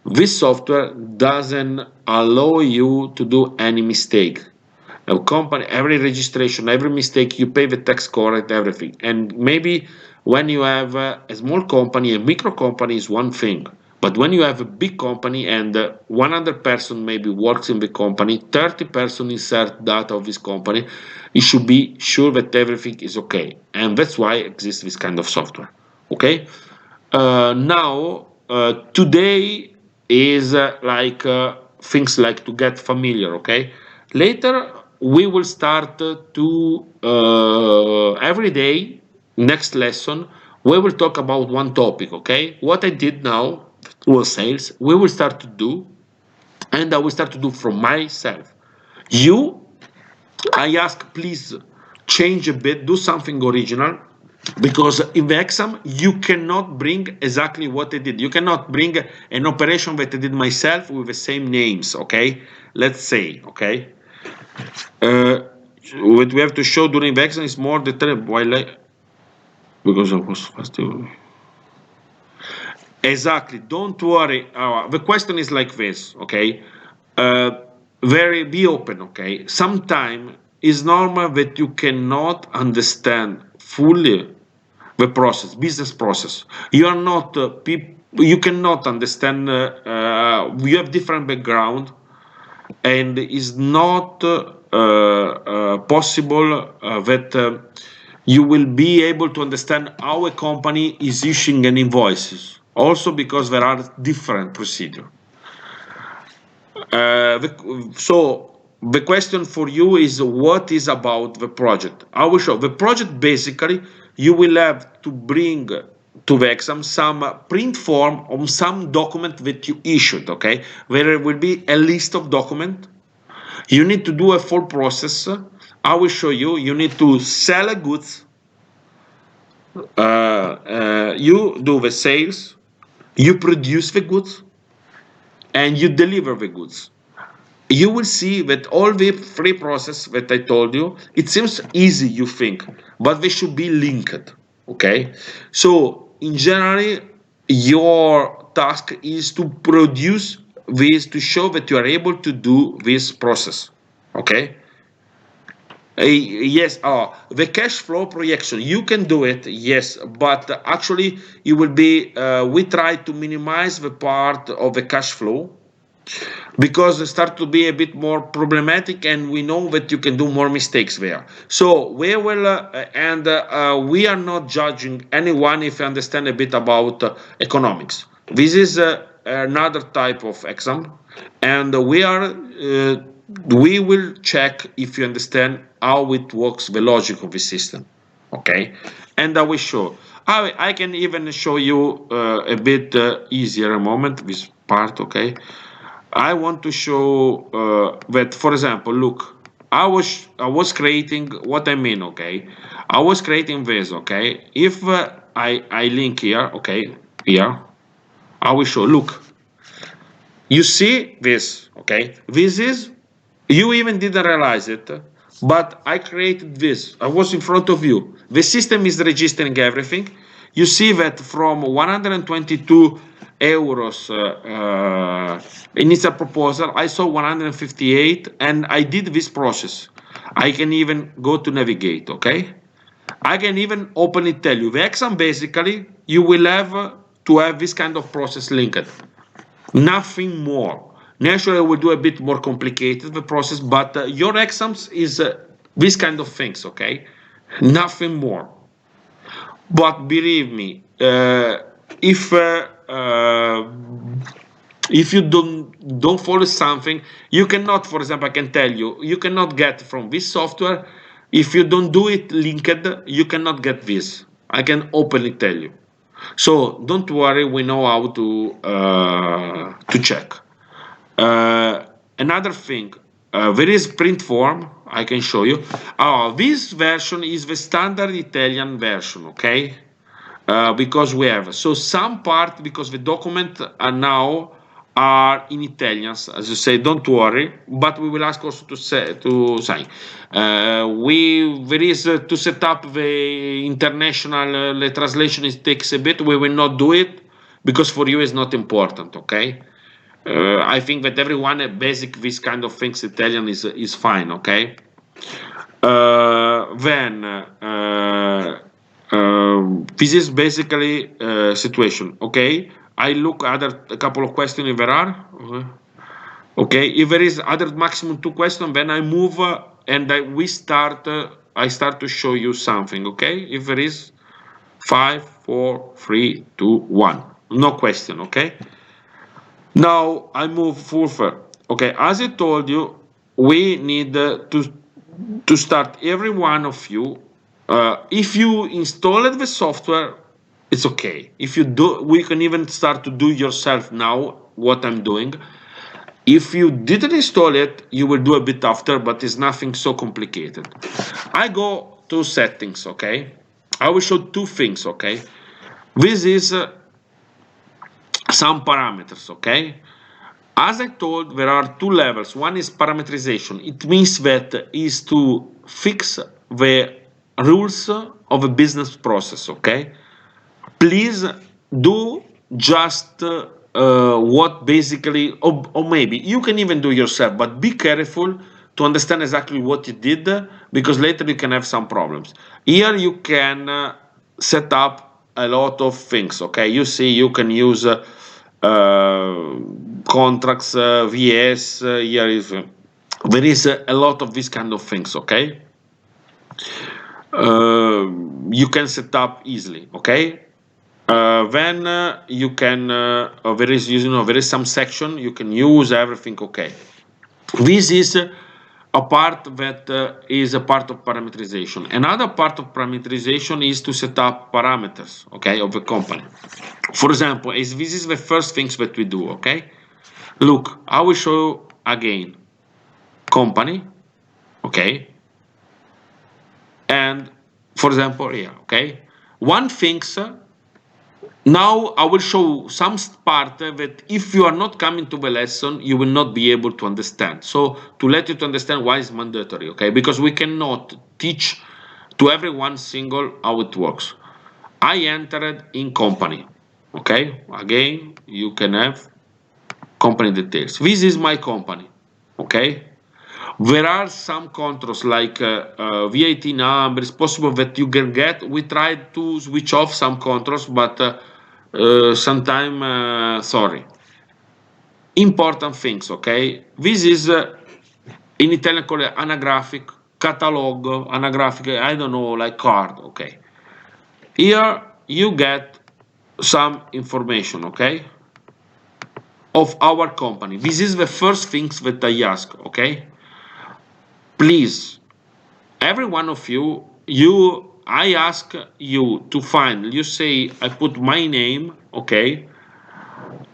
this software doesn't allow you to do any mistake. A company, every registration, every mistake, you pay the tax correct, everything. And maybe when you have a small company, a micro company is one thing. But when you have a big company and 100 person maybe works in the company, 30 person insert data of this company, you should be sure that everything is okay. And that's why exists this kind of software. Okay? Now, today is like things like to get familiar, okay? Later, we will start to every day, next lesson, we will talk about one topic, okay? What I did now was sales. We will start to do, and I will start to do from myself. You, I ask, please change a bit, do something original, because in the exam you cannot bring exactly what I did. You cannot bring an operation that I did myself with the same names, okay? Let's say, okay? What we have to show during the exam is more detailed while because I was fast. Exactly, don't worry. The question is like this, okay? Be open, okay? Sometimes it's normal that you cannot understand fully the process, business process. You are not you cannot understand. You have different background, and it's not possible that you will be able to understand how a company is issuing an invoices. Also, because there are different procedures. So the question for you is what is about the project? I will show the project. Basically, you will have to bring to the exam some print form on some document that you issued, okay? There will be a list of document. You need to do a full process. I will show you. You need to sell a goods. You do the sales. You produce the goods, and you deliver the goods. You will see that all the three process that I told you, it seems easy, you think, but they should be linked, okay? So in general, your task is to produce this, to show that you are able to do this process. Okay. Yes, the cash flow projection, you can do it, yes, but actually it will be, we try to minimize the part of the cash flow because it start to be a bit more problematic, and we know that you can do more mistakes there. So we will, and we are not judging anyone if you understand a bit about economics. This is another type of exam, and we will check if you understand how it works, the logic of the system. Okay, and I will show. I can even show you a bit easier a moment this part. Okay. I want to show that, for example, look, I was creating what I mean, okay? I was creating this, okay? If I link here, okay, here, I will show, look, you see this, okay? This is, you even didn't realize it, but I created this. I was in front of you. The system is registering everything. You see that from 122 euros initial proposal, I saw 158, and I did this process. I can even go to navigate, okay? I can even openly tell you the exam, basically you will have to have this kind of process linked. Nothing more. Naturally, I will do a bit more complicated the process, but your exams is this kind of things, okay? Nothing more. But believe me, if you don't follow something, you cannot, for example, I can tell you, you cannot get from this software, if you don't do it linked, you cannot get this. I can openly tell you. So don't worry, we know how to check. Another thing, there is print form. I can show you. This version is the standard Italian version, okay? Because we have so some part, because the document are now are in Italian, as you say. Don't worry, but we will ask also to sign. There is to set up the international translation. It takes a bit. We will not do it because for you is not important, okay? I think that everyone basic this kind of things Italian is fine, okay? Then this is basically situation, okay? I look other a couple of questions if there are. Okay, if there is other maximum 2 questions, then I move and I start to show you something, okay? If there is 5, 4, 3, 2, 1, no question, okay? Now I move further. Okay, as I told you, we need to start every one of you. If you installed the software, it's okay. If you do, we can even start to do yourself now what I'm doing. If you didn't install it, you will do a bit after, but it's nothing so complicated. I go to settings, okay? I will show 2 things, okay? This is some parameters, okay? As I told, there are 2 levels. One is parameterization. It means that is to fix the rules of a business process, okay? Please do just what basically, or maybe you can even do yourself, but be careful to understand exactly what you did, because later you can have some problems. Here you can set up a lot of things, okay? You see, you can use contracts, VS, here is, there is a lot of these kind of things, okay? You can set up easily, okay? Then you can, there is, there is some section, you can use everything, okay? This is a part that is a part of parameterization. Another part of parameterization is to set up parameters, okay, of the company. For example, this is the first things that we do, okay? Look, I will show you again. Company, okay? And for example, here, okay? One things, now I will show some part that if you are not coming to the lesson, you will not be able to understand. So to let you to understand why it's mandatory, okay? Because we cannot teach to everyone single how it works. I entered in company. Okay, again, you can have company details. This is my company. Okay, there are some controls like VAT number. It's possible that you can get. We tried to switch off some controls, but sometime, sorry. Important things, okay? This is in Italian called anagraphic, catalog, anagraphic, I don't know, like card, okay? Here you get some information, okay? Of our company. This is the first things that I ask, okay? Please, every one of you, I ask you to find, you say, I put my name, okay?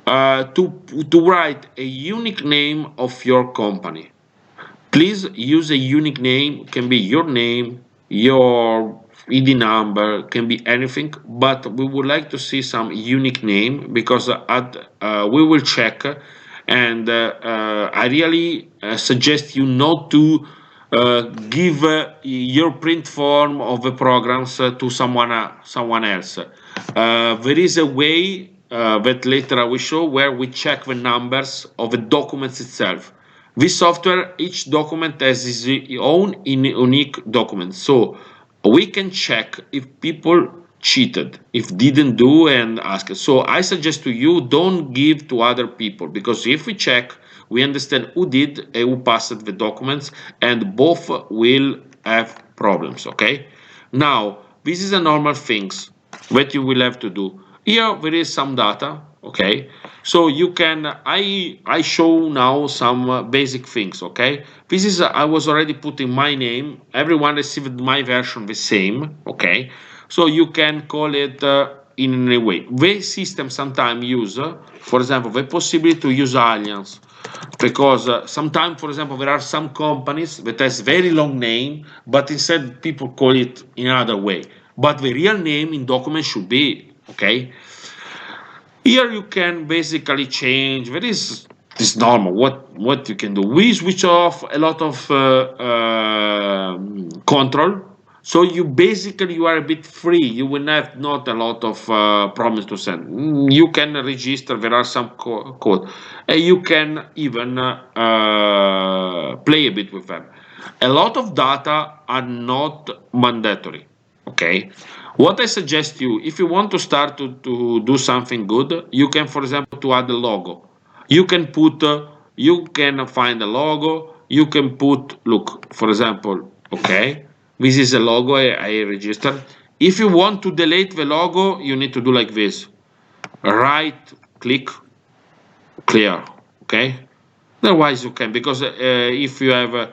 To write a unique name of your company. Please use a unique name, can be your name, your ID number, can be anything, but we would like to see some unique name because we will check and I really suggest you not to give your print form of the programs to someone else. There is a way that later I will show where we check the numbers of the documents itself. This software, each document has its own unique document. So we can check if people cheated, if didn't do and ask. So I suggest to you, don't give to other people because if we check, we understand who did and who passed the documents and both will have problems, okay? Now, this is a normal things that you will have to do. Here there is some data, okay? So you can, I show now some basic things, okay? This is, I was already putting my name. Everyone received my version the same, okay? So you can call it in any way. The system sometimes use, for example, the possibility to use alias because sometimes, for example, there are some companies that has very long name, but instead people call it in another way. But the real name in document should be, okay? Here you can basically change. There is this normal. What you can do? We switch off a lot of control. So you basically you are a bit free. You will have not a lot of promise to send. You can register. There are some code. You can even play a bit with them. A lot of data are not mandatory. Okay. What I suggest you, if you want to start to do something good, you can, for example, to add a logo. You can put, you can find a logo. You can put, look, for example, okay, this is a logo I registered. If you want to delete the logo, you need to do like this. Right click, clear, okay? Otherwise you can, because if you have,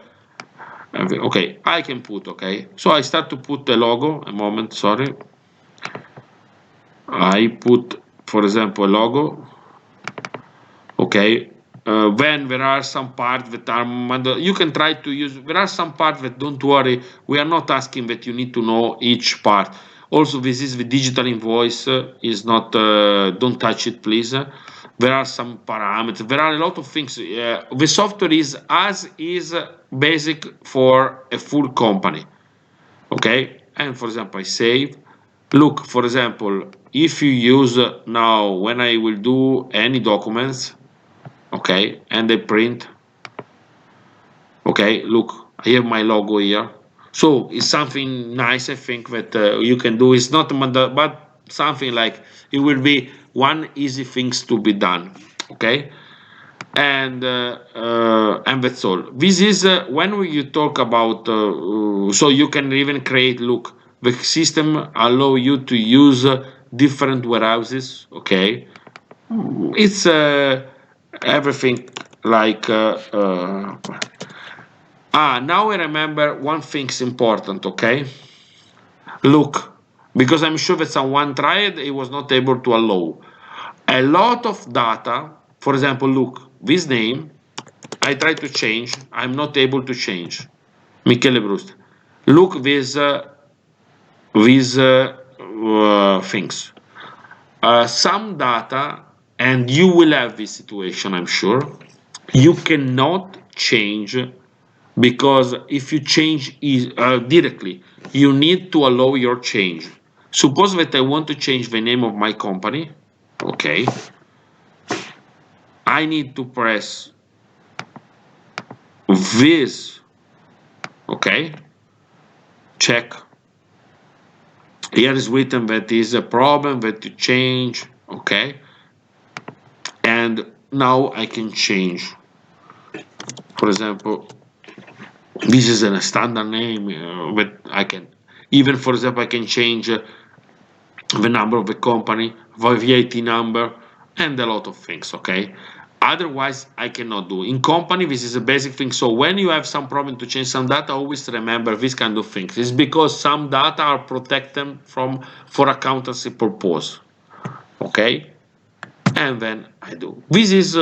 okay, I can put, okay. So I start to put the logo, a moment, sorry. I put, for example, a logo. Okay. When there are some parts that are, you can try to use, there are some parts that don't worry, we are not asking that you need to know each part. Also, this is the digital invoice, is not, don't touch it, please. There are some parameters, there are a lot of things. The software is as is basic for a full company. Okay. And for example, I save. Look, for example, if you use now, when I will do any documents, okay, and I print, okay, look, I have my logo here. So it's something nice, I think, that you can do. It's not, but something like it will be one easy things to be done, okay? And that's all. This is when you talk about, so you can even create, look, the system allow you to use different warehouses, okay? It's everything like, now I remember one thing's important, okay? Look, because I'm sure that someone tried, it was not able to allow. A lot of data, for example, look, this name, I try to change, I'm not able to change. Michele Brustia. Look these things. Some data, and you will have this situation, I'm sure, you cannot change because if you change directly, you need to allow your change. Suppose that I want to change the name of my company. Okay. I need to press this. Okay. Check. Here is written that is a problem that you change. Okay. And now I can change. For example, this is a standard name that I can, even for example, I can change the number of the company, the VAT number, and a lot of things, okay? Otherwise, I cannot do. In company, this is a basic thing. So when you have some problem to change some data, always remember this kind of things. It's because some data are protected for accountancy purpose, okay? And then I do. This is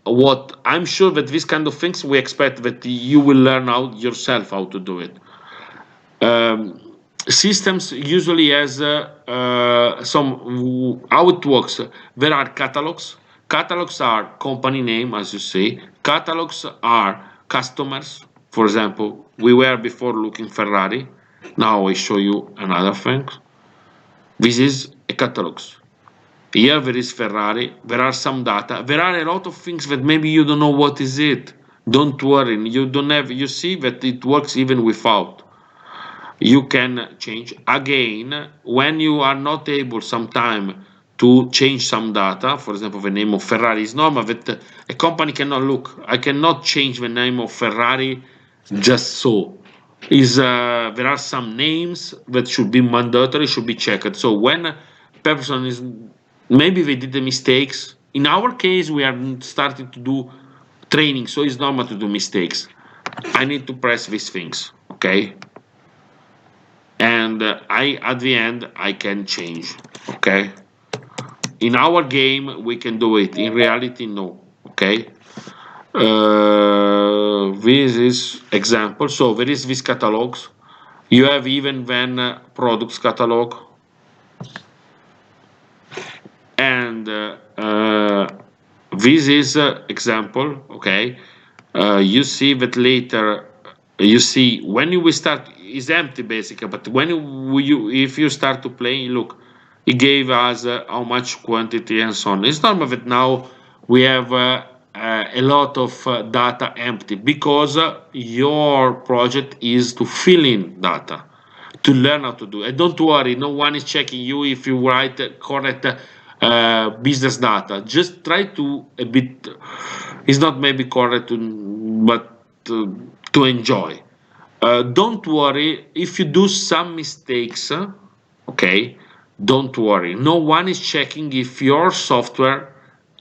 what I'm sure that this kind of things we expect that you will learn out yourself how to do it. Systems usually has some how it works. There are catalogs. Catalogs are company name, as you say. Catalogs are customers. For example, we were before looking Ferrari. Now I show you another thing. This is a catalogs. Here there is Ferrari. There are some data. There are a lot of things that maybe you don't know what is it. Don't worry. You don't have. You see that it works even without. You can change again when you are not able sometime to change some data. For example, the name of Ferrari is normal that a company cannot look. I cannot change the name of Ferrari just so. There are some names that should be mandatory, should be checked. So when a person is, maybe they did the mistakes. In our case, we are starting to do training, so it's normal to do mistakes. I need to press these things, okay? And at the end I can change, okay? In our game we can do it, in reality no, okay? This is example. So there is this catalogs. You have even then products catalog, and this is example, okay? You see that later, you see when you will start is empty basically, but when if you start to play, look, it gave us how much quantity and so on. It's normal that now we have a lot of data empty because your project is to fill in data, to learn how to do it. And don't worry, no one is checking you if you write correct business data. Just try to a bit. It's not maybe correct, but to enjoy. Don't worry if you do some mistakes. Okay, don't worry. No one is checking if your software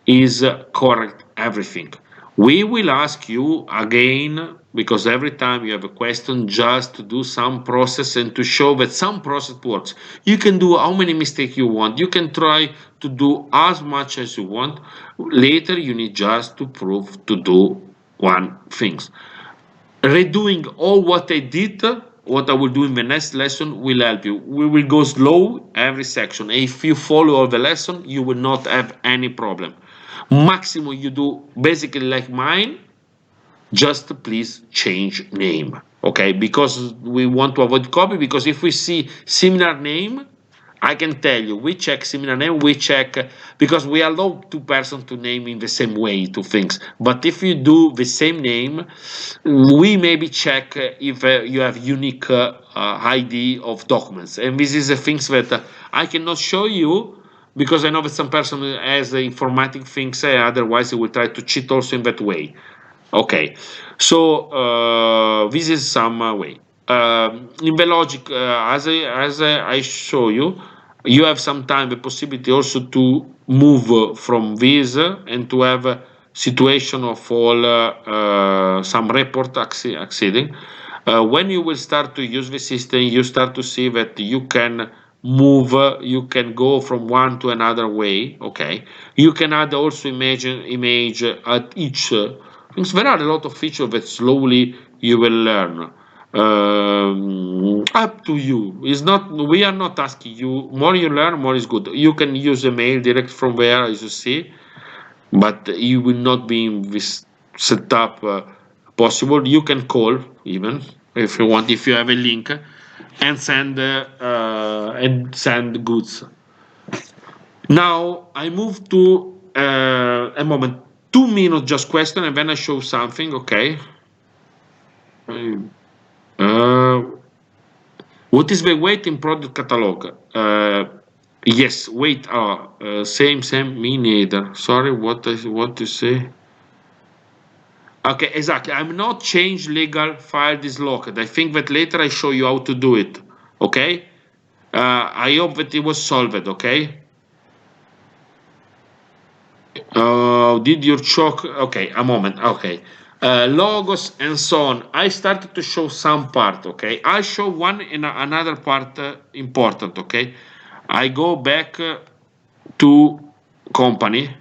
is correct everything. We will ask you again because every time you have a question just to do some process and to show that some process works. You can do how many mistakes you want. You can try to do as much as you want. Later you need just to prove to do one things. Redoing all what I did, what I will do in the next lesson will help you. We will go slow every section. If you follow all the lesson, you will not have any problem. Maximum you do basically like mine, just please change name, okay? Because we want to avoid copy, because if we see similar name, I can tell you, we check similar name, we check, because we allow two persons to name in the same way two things. But if you do the same name, we maybe check if you have unique ID of documents. And this is the things that I cannot show you, because I know that some person has informatic things, otherwise he will try to cheat also in that way. Okay, so this is some way. In the logic, as I show you, you have sometimes the possibility also to move from this and to have a situation of all some report exceeding. When you will start to use the system, you start to see that you can move, you can go from one to another way. Okay, you can add also image at each. There are a lot of features that slowly you will learn. Up to you. It's not. We are not asking you. More you learn, more is good. You can use a mail direct from where, as you see, but you will not be in this setup possible. You can call even if you want. If you have a link, and send and send goods. Now I move to a moment, 2 minutes just question, and then I show something. Okay. Uh, what is the weight in product catalog? Yes, weight. Same, me neither. Sorry, what you say? Okay, exactly. I'm not change legal file dislocked. I think that later I show you how to do it. Okay. I hope that it was solved. Okay. Did your chalk? Okay, a moment. Okay. Logos and so on. I started to show some part. Okay. I show one and another part important. Okay. I go back to company.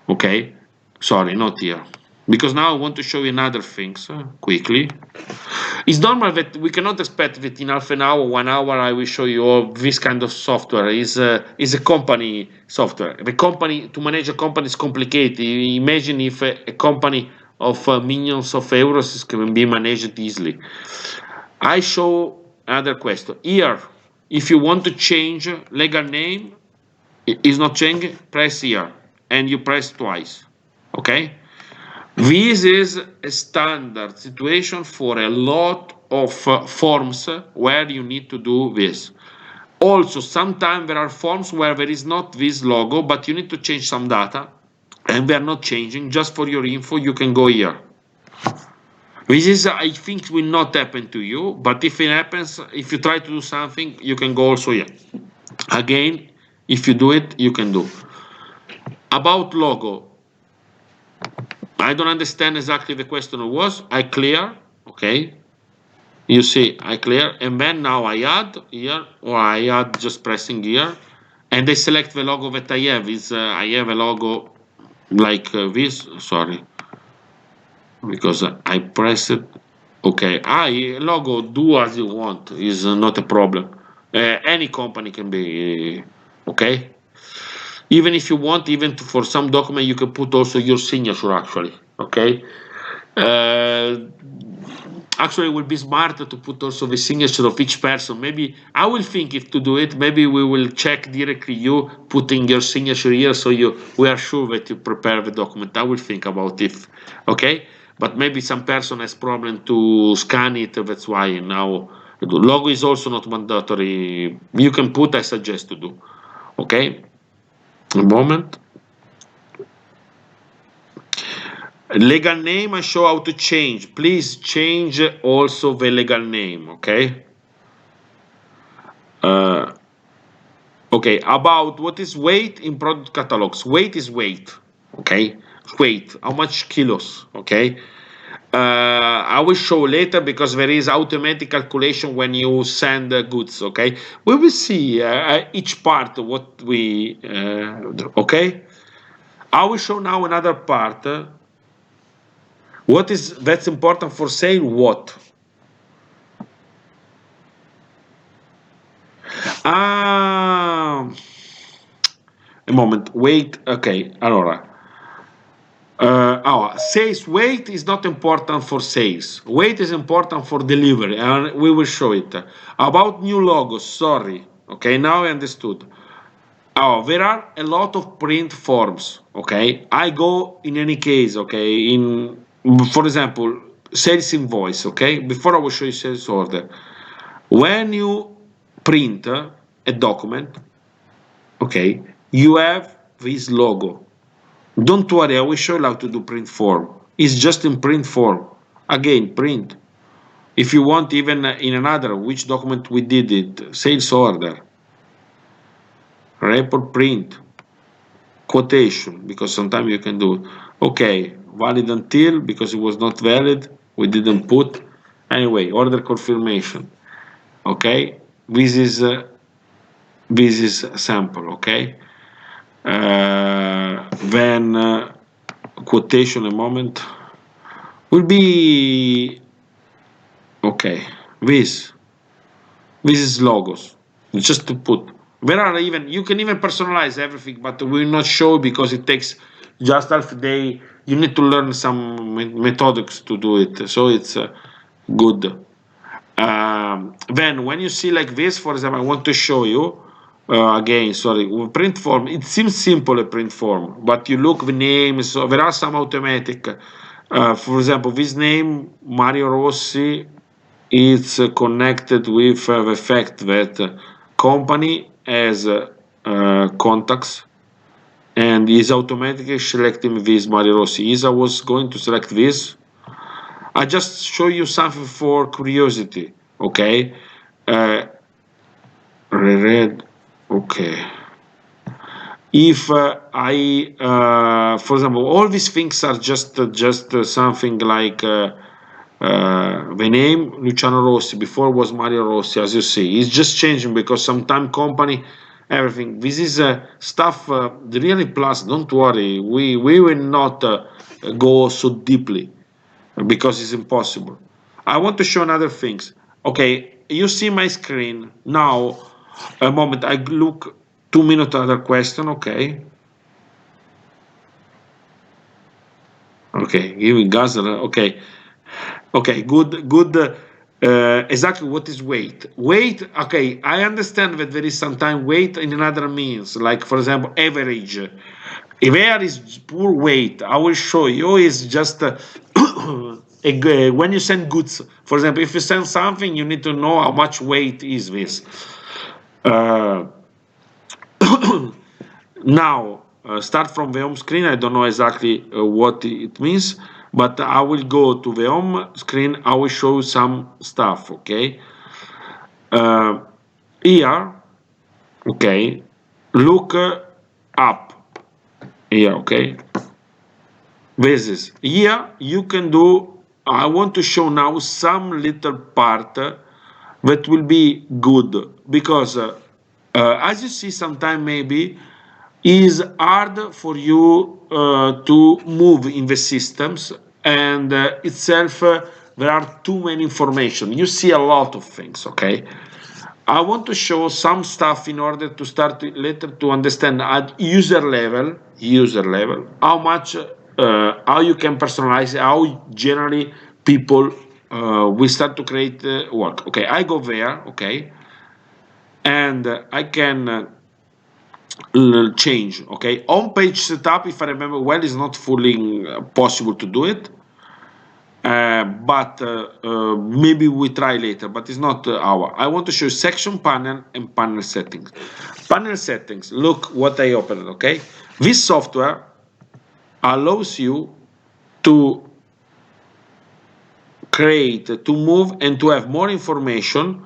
Okay. Sorry, not here. Because now I want to show you another things quickly. It's normal that we cannot expect that in half an hour, 1 hour, I will show you all this kind of software. Is a company software. The company, to manage a company is complicated. Imagine if a company of millions of euros can be managed easily. I show another question. Here, if you want to change legal name, is not changing, press here. And you press twice. Okay? This is a standard situation for a lot of forms where you need to do this. Also, sometimes there are forms where there is not this logo, but you need to change some data, and they are not changing. Just for your info, you can go here. This is, I think, will not happen to you, but if it happens, if you try to do something, you can go also here. Again, if you do it, you can do. About logo, I don't understand exactly the question was. I clear, okay. You see, I clear, and then now I add here, or I add just pressing here, and I select the logo that I have. Is I have a logo like this. Sorry, because I press it. Okay, logo. Do as you want. Is not a problem. Any company can be okay. Even if you want, for some document, you can put also your signature actually. Okay. Actually, it would be smarter to put also the signature of each person. Maybe I will think if to do it. Maybe we will check directly you putting your signature here, so we are sure that you prepare the document. I will think about it. Okay, but maybe some person has problem to scan it. That's why now the logo is also not mandatory. You can put. I suggest to do. Okay, a moment. Legal name, I show how to change. Please change also the legal name, okay? Okay, about what is weight in product catalogs. Weight is weight, okay? Weight, how much kilos, okay? I will show later because there is automatic calculation when you send goods, okay? We will see each part what we, okay? I will show now another part. What is that's important for sale? What? A moment. Wait. Okay. Allora. Sales weight is not important for sales. Weight is important for delivery, and we will show it. About new logos. Sorry. Okay. Now I understood. There are a lot of print forms. Okay. I go in any case. Okay. For example, sales invoice. Okay. Before I will show you sales order. When you print a document, okay, you have this logo. Don't worry, I will show you how to do print form. It's just in print form. Again, print. If you want, even in another, which document we did it, sales order, report print, quotation, because sometimes you can do it. Okay, valid until, because it was not valid, we didn't put. Anyway, order confirmation. Okay, this is sample. Okay, then quotation a moment will be okay. This is logos, just to put. There are even you can even personalize everything, but we will not show because it takes just half a day. You need to learn some methods to do it, so it's good. Then when you see like this, for example, I want to show you again, sorry, with print form, it seems simple a print form, but you look the names, so there are some automatic. For example, this name, Mario Rossi, is connected with the fact that company has contacts and is automatically selecting this Mario Rossi. If I was going to select this, I just show you something for curiosity, okay? Uh, Read, okay. If for example, all these things are just something like the name Luciano Rossi before was Mario Rossi, as you see. It's just changing because sometimes company, everything. This is stuff really plus. Don't worry, we will not go so deeply because it's impossible. I want to show another things. Okay, you see my screen now. A moment, I look 2 minutes other question. Okay, okay, giving Gaza. Okay, okay, good. Exactly what is weight? Weight. Okay, I understand that there is sometimes weight in another means, like for example, average. If there is poor weight, I will show you. Is just when you send goods. For example, if you send something, you need to know how much weight is this. Uh, Now, start from the home screen. I don't know exactly what it means, but I will go to the home screen. I will show you some stuff, okay? Uh, Here, okay, look up here, okay? This is here you can do. I want to show now some little part that will be good because as you see, sometime maybe is hard for you to move in the systems and itself there are too many information. You see a lot of things, okay? I want to show some stuff in order to start later to understand at user level how much how you can personalize, how generally people will start to create work. Okay, I go there, okay, and I can change. Okay, on page setup, if I remember well, is not fully possible to do it. But maybe we try later, but it's not our. I want to show section panel and panel settings. Panel settings, look what I opened, okay? This software allows you to create, to move, and to have more information.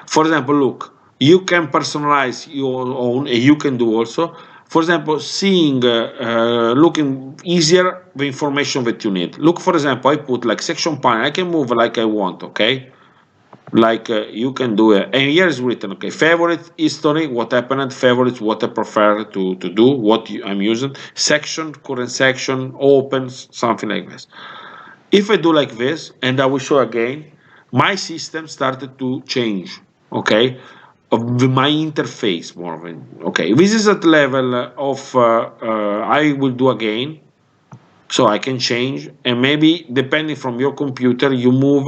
For example, look, you can personalize your own, and you can do also. For example, seeing, looking easier the information that you need. Look, for example, I put like section panel. I can move like I want, okay? Like you can do it. And here is written, okay, favorite history, what happened, favorites, what I prefer to do, what I'm using, section, current section, opens, something like this. If I do like this, and I will show again, my system started to change, okay, of my interface more than, okay. This is at level of, I will do again, so I can change, and maybe depending from your computer, you move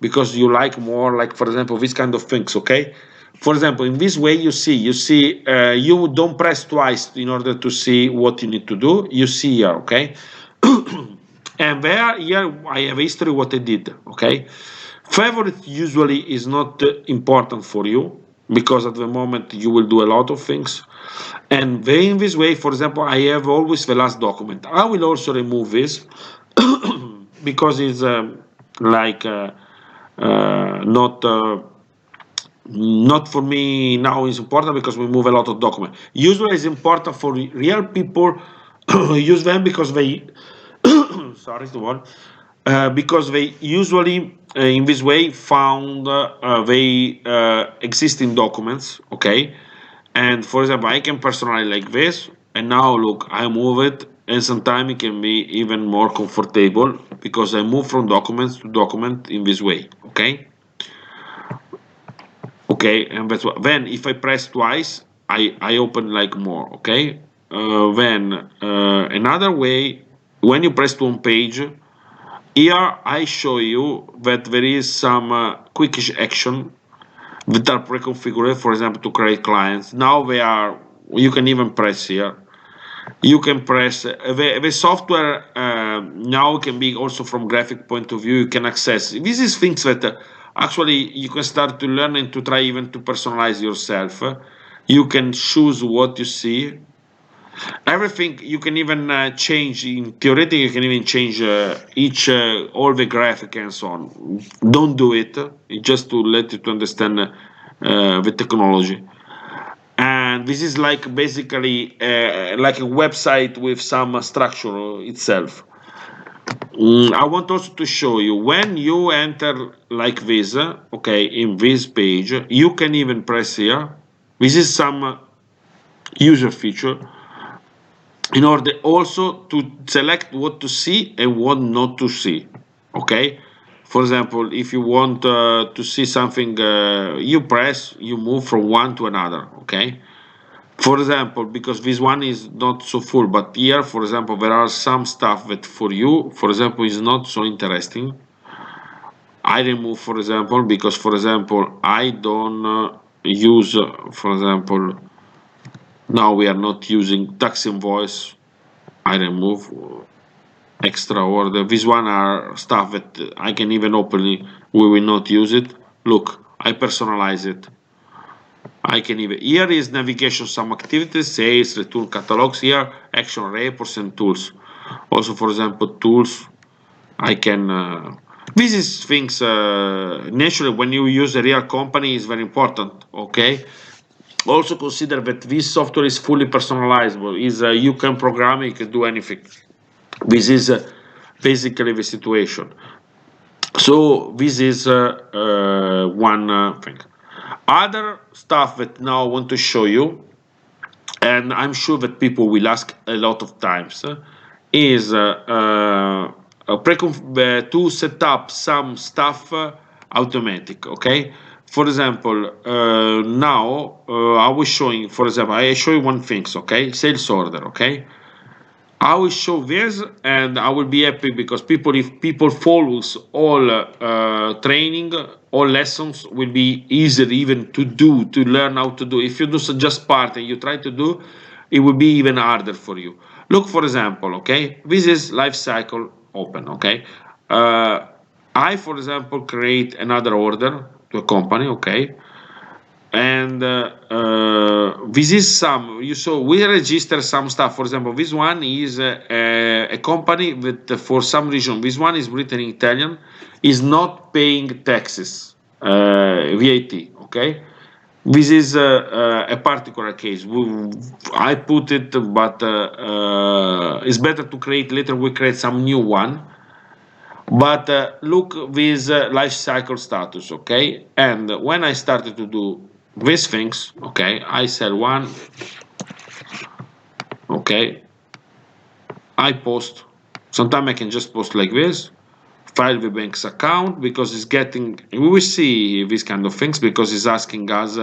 because you like more, like for example, this kind of things, okay? For example, in this way, you see, you don't press twice in order to see what you need to do. You see here, okay? And there, here I have history what I did, okay? Favorite usually is not important for you because at the moment you will do a lot of things. And in this way, for example, I have always the last document. I will also remove this because it's like not for me now is important because we move a lot of documents. Usually it's important for real people use them because they sorry the one because they usually in this way found they existing documents, okay? And for example, I can personalize like this, and now look, I move it, and sometimes it can be even more comfortable because I move from documents to document in this way, okay? Okay, and that's what. Then if I press twice, I open like more, okay? Then another way, when you press to on page, Here I show you that there is some quick action that are pre-configured, for example, to create clients. Now you can even press here. You can press the software now can be also from graphic point of view. You can access. This is things that actually you can start to learn and to try even to personalize yourself. You can choose what you see. Everything you can even change. In theoretically, you can even change each all the graphic and so on. Don't do it. Just to let you to understand the technology. And this is like basically like a website with some structure itself. I want also to show you when you enter like this, okay, in this page, you can even press here. This is some user feature in order also to select what to see and what not to see, okay? For example, if you want to see something, you press, you move from one to another, okay? For example, because this one is not so full, but here, for example, there are some stuff that for you, for example, is not so interesting. I remove, for example, because, for example, I don't use, for example, now we are not using tax invoice. I remove extra order. This one are stuff that I can even openly, we will not use it. Look, I personalize it. I can even, here is navigation, some activities, sales, return catalogs, here, action reports and tools. Also, for example, tools, I can, this is things, naturally, when you use a real company is very important, okay? Also consider that this software is fully personalizable, you can program it, you can do anything. This is basically the situation. So this is one thing. Other stuff that now I want to show you, and I'm sure that people will ask a lot of times, is to set up some stuff automatic. Okay. For example, now I was showing. For example, I show you one thing. Okay, sales order. Okay. I will show this, and I will be happy because if people follows all training, all lessons will be easier even to do, to learn how to do. If you do just part and you try to do, it will be even harder for you. Look, for example, okay, this is life cycle open, okay. I, for example, create another order to a company, okay, and this is some you saw we register some stuff. For example, this one is a company that for some reason this one is written in Italian, is not paying taxes, VAT, okay. This is a particular case. I put it, but it's better to create later. We create some new one, but look with life cycle status, okay. And when I started to do these things, okay, I sell one, okay, I post. Sometimes I can just post like this, file the bank's account, because it's getting, we will see these kind of things because it's asking us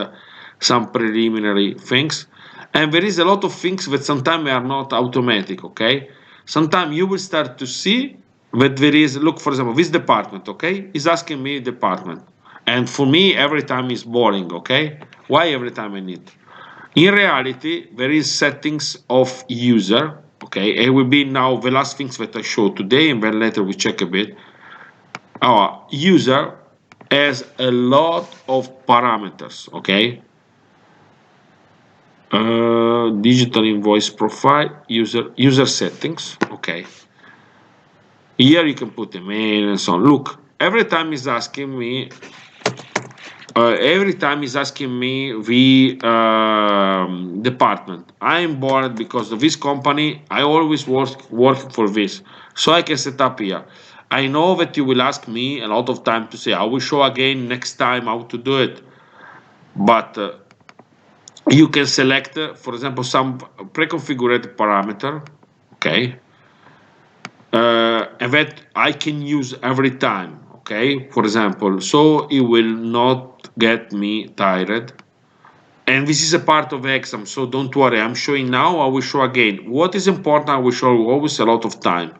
some preliminary things. And there is a lot of things that sometimes are not automatic, okay. Sometimes you will start to see that there is, look, for example, this department, okay, is asking me department. And for me, every time is boring, okay. Why every time I need? In reality, there is settings of user, okay. It will be now the last things that I show today, and then later we check a bit. Our user has a lot of parameters, okay. Digital invoice profile, user settings, okay. Here you can put email and so on. Look, every time he's asking me the department. I'm bored because of this company. I always work for this, so I can set up here. I know that you will ask me a lot of time to say I will show again next time how to do it, but you can select, for example, some pre-configured parameter, okay, and that I can use every time, okay, for example, so it will not get me tired. And this is a part of the exam, so don't worry, I'm showing now, I will show again. What is important, I will show always a lot of time.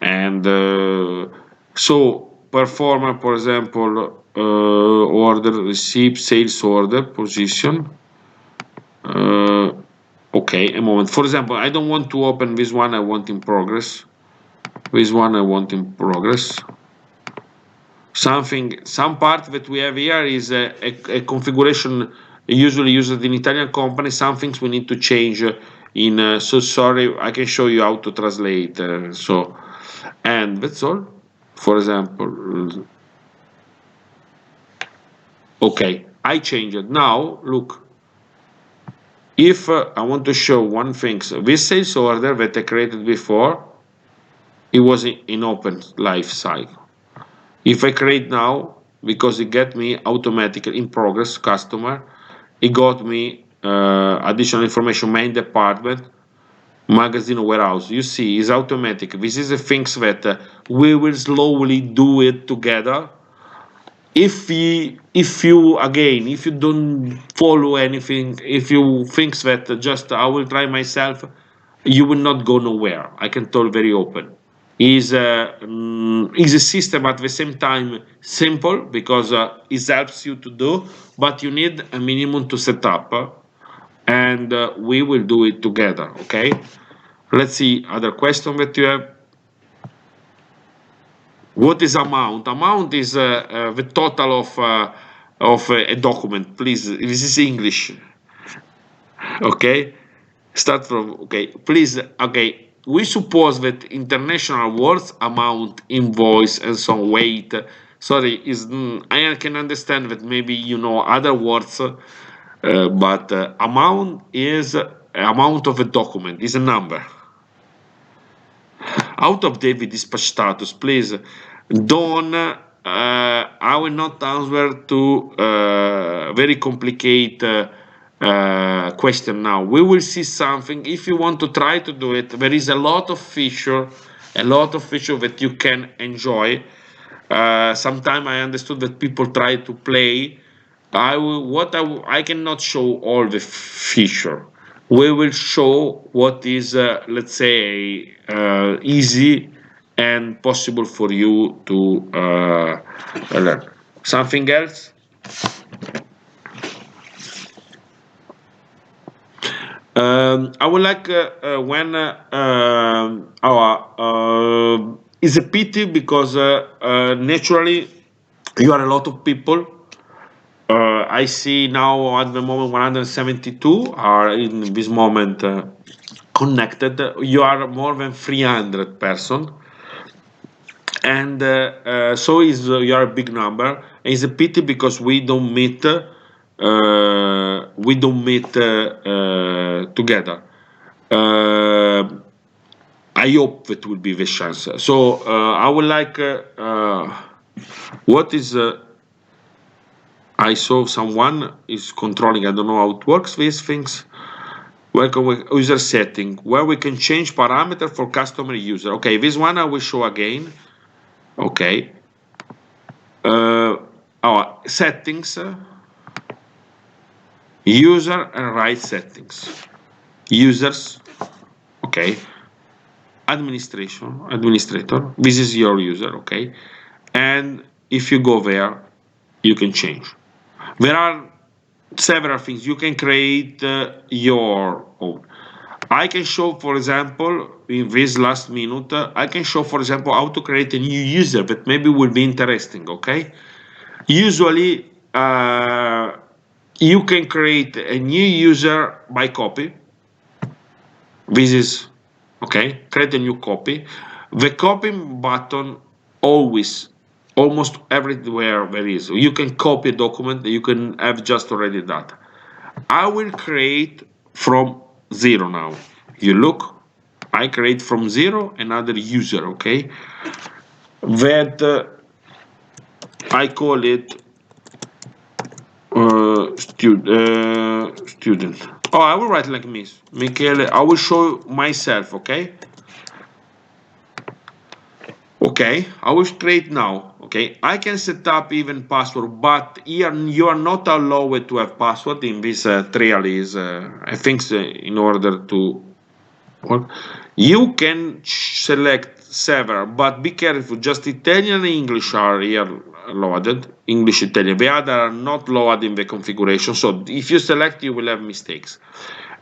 And So performer, for example, order, receive, sales order, position. Okay, a moment. For example, I don't want to open this one, I want in progress. This one I want in progress. Some part that we have here is a configuration usually used in Italian companies. Some things we need to change in, so sorry, I can show you how to translate. And that's all. For example, okay, I change it. Now, look, if I want to show one thing, so this sales order that I created before, it was in open life cycle. If I create now, because it get me automatically in progress customer, it got me additional information, main department, magazine warehouse. You see, it's automatic. This is the things that we will slowly do it together. If you don't follow anything, if you think that just I will try myself, you will not go nowhere. I can tell very open. Is a system at the same time simple because it helps you to do, but you need a minimum to set up, and we will do it together. Okay. Let's see other question that you have. What is amount? Amount is the total of a document. Please, this is English. Okay, start from okay. Please, okay. We suppose that international words, amount, invoice, and so on, weight. Sorry, I can understand that maybe you know other words, but amount is amount of a document. Is a number. Out of date with dispatch status, please don't. I will not answer to very complicated question now. We will see something. If you want to try to do it, there is a lot of feature, that you can enjoy. Sometimes I understood that people try to play. I cannot show all the feature. We will show what is, let's say, easy and possible for you to learn. Something else? I would like when it's a pity because naturally you are a lot of people. I see now at the moment 172 are in this moment connected. You are more than 300 person, and so is you are a big number. It's a pity because we don't meet. Together. Uh, I hope it will be the chance. So I would like. What is? I saw someone is controlling. I don't know how it works. These things. Welcome with user setting where we can change parameter for customer user. Okay, this one I will show again. Okay. Our settings. User and right settings. Users. Okay. Administrator. This is your user. Okay. And if you go there, you can change. There are several things you can create your own. I can show, for example, in this last minute, I can show, for example, how to create a new user that maybe will be interesting. Okay. Usually, you can create a new user by copy. This is okay. Create a new copy. The copy button always, almost everywhere there is. You can copy a document. You can have just already data. I will create from zero now. You look. I create from zero another user. Okay. That I call it student. Oh, I will write like this. Michele, I will show myself, okay? Okay, I will create now, okay? I can set up even password, but here you are not allowed to have password in this trial is, I think in order to work. You can select several, but be careful, just Italian and English are here loaded, English, Italian. The other are not loaded in the configuration, so if you select, you will have mistakes.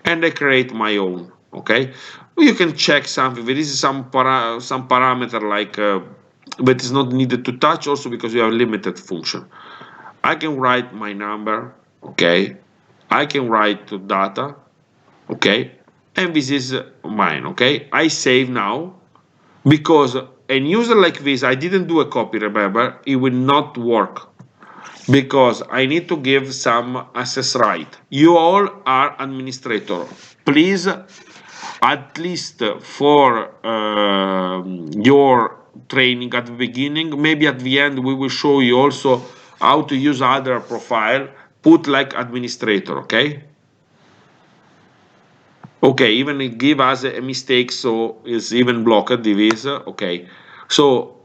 And I create my own, okay? You can check something. There is some parameter like that is not needed to touch also because you have limited function. I can write my number, okay? I can write the data, okay? And this is mine, okay? I save now because a user like this, I didn't do a copy, remember, it will not work because I need to give some access right. You all are administrator. Please, at least for your training at the beginning, maybe at the end we will show you also how to use other profile, put like administrator, okay? Okay, even it give us a mistake, so it's even blocked this, okay. So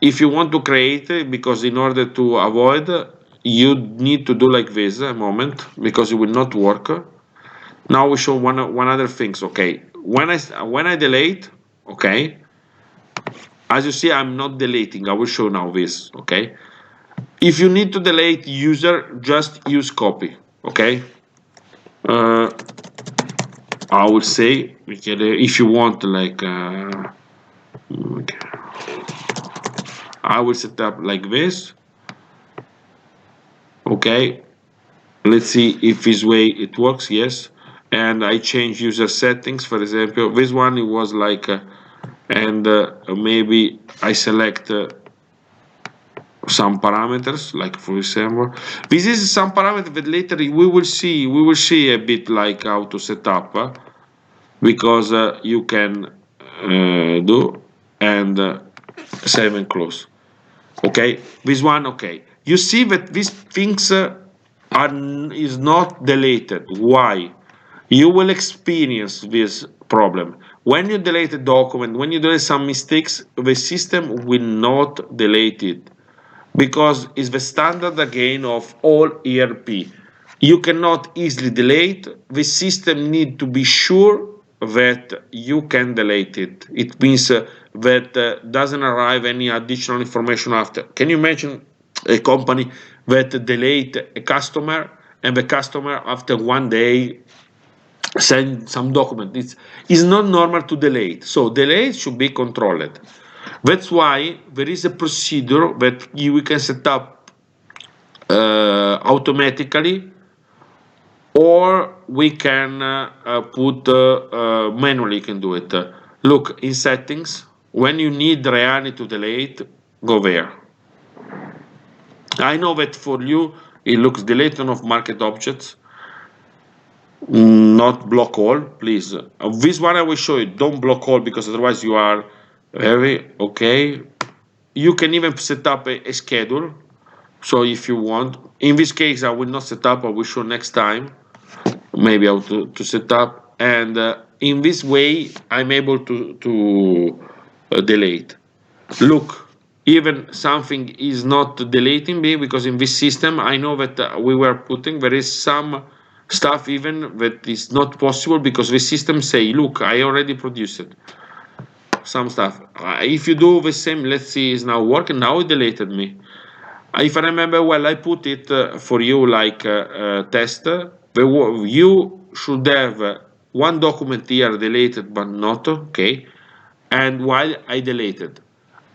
if you want to create, because in order to avoid, you need to do like this a moment, because it will not work. Now we show one other things, okay. When I delete, okay, as you see, I'm not deleting. I will show now this, okay. If you need to delete user, just use copy, okay. I would say, if you want, like, I will set up like this. Okay, let's see if this way it works. Yes, and I change user settings. For example, this one it was like, and maybe I select some parameters, like for example, this is some parameter that later we will see. We will see a bit like how to set up. Because you can do and save and close. Okay, this one, okay. You see that these things is not deleted. Why? You will experience this problem. When you delete a document, when you delete some mistakes, the system will not delete it because it's the standard again of all ERP. You cannot easily delete. The system need to be sure that you can delete it. It means that doesn't arrive any additional information after. Can you imagine a company that delete a customer and the customer after 1 day send some document? It's not normal to delete. So delay should be controlled. That's why there is a procedure that we can set up automatically, or we can put manually. You can do it. Look in settings. When you need really to delete, go there. I know that for you it looks deletion of market objects, not block all. Please, this one I will show you. Don't block all because otherwise you are very okay. You can even set up a schedule. So if you want, in this case, I will not set up. I will show next time, maybe how to set up. And in this way, I'm able to delete. Look, even something is not deleting me because in this system, I know that we were putting, there is some stuff even that is not possible because the system say, look, I already produced it. Some stuff. If you do the same, let's see, is now working. Now it deleted me. If I remember well, I put it for you like test. You should have one document here deleted but not, okay? And while I deleted,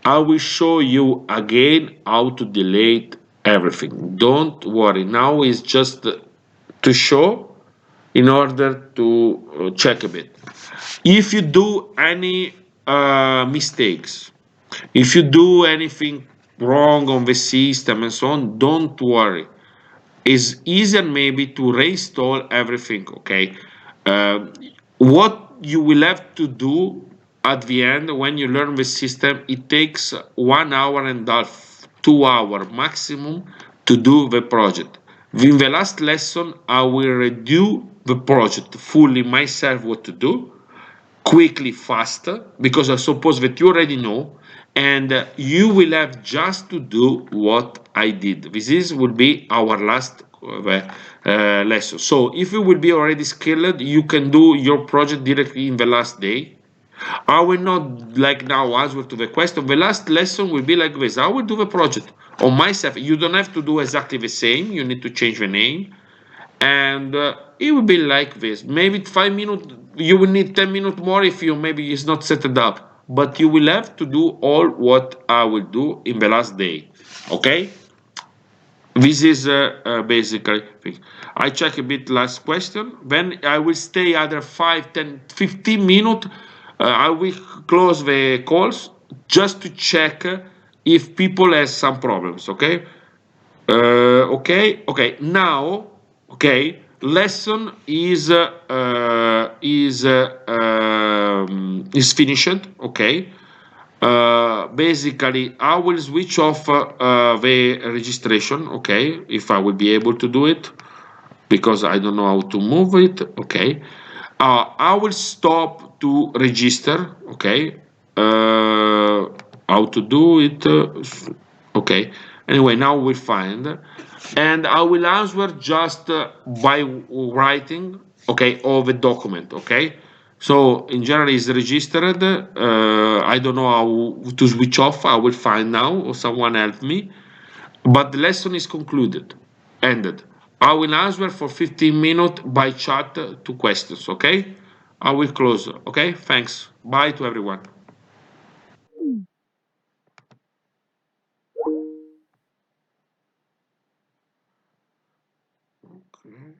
I will show you again how to delete everything. Don't worry. Now is just to show in order to check a bit. If you do any mistakes, if you do anything wrong on the system and so on, don't worry. It's easier maybe to reinstall everything, okay? What you will have to do at the end when you learn the system, it takes 1 hour and a half, 2 hours maximum to do the project. In the last lesson, I will redo the project fully myself what to do, quickly, faster, because I suppose that you already know, and you will have just to do what I did. This will be our last lesson. So if you will be already skilled, you can do your project directly in the last day. I will not like now answer to the question. The last lesson will be like this. I will do the project on myself. You don't have to do exactly the same. You need to change the name, and it will be like this. Maybe 5 minutes. You will need 10 minutes more if you maybe it's not set it up. But you will have to do all what I will do in the last day. Okay? This is basically thing. I check a bit last question. Then I will stay other 5, 10, 15 minutes. I will close the calls just to check if people has some problems. Okay. Okay. Now, okay. Lesson is finished. Okay. Basically, I will switch off the registration, okay, if I will be able to do it, because I don't know how to move it, okay. I will stop to register, okay. How to do it, okay. Anyway, now we find, and I will answer just by writing, okay, of the document, okay. So in general, it's registered. I don't know how to switch off. I will find now, or someone help me. But the lesson is concluded, ended. I will answer for 15 minutes by chat to questions. Okay. I will close. Okay. Thanks. Bye to everyone. Okay.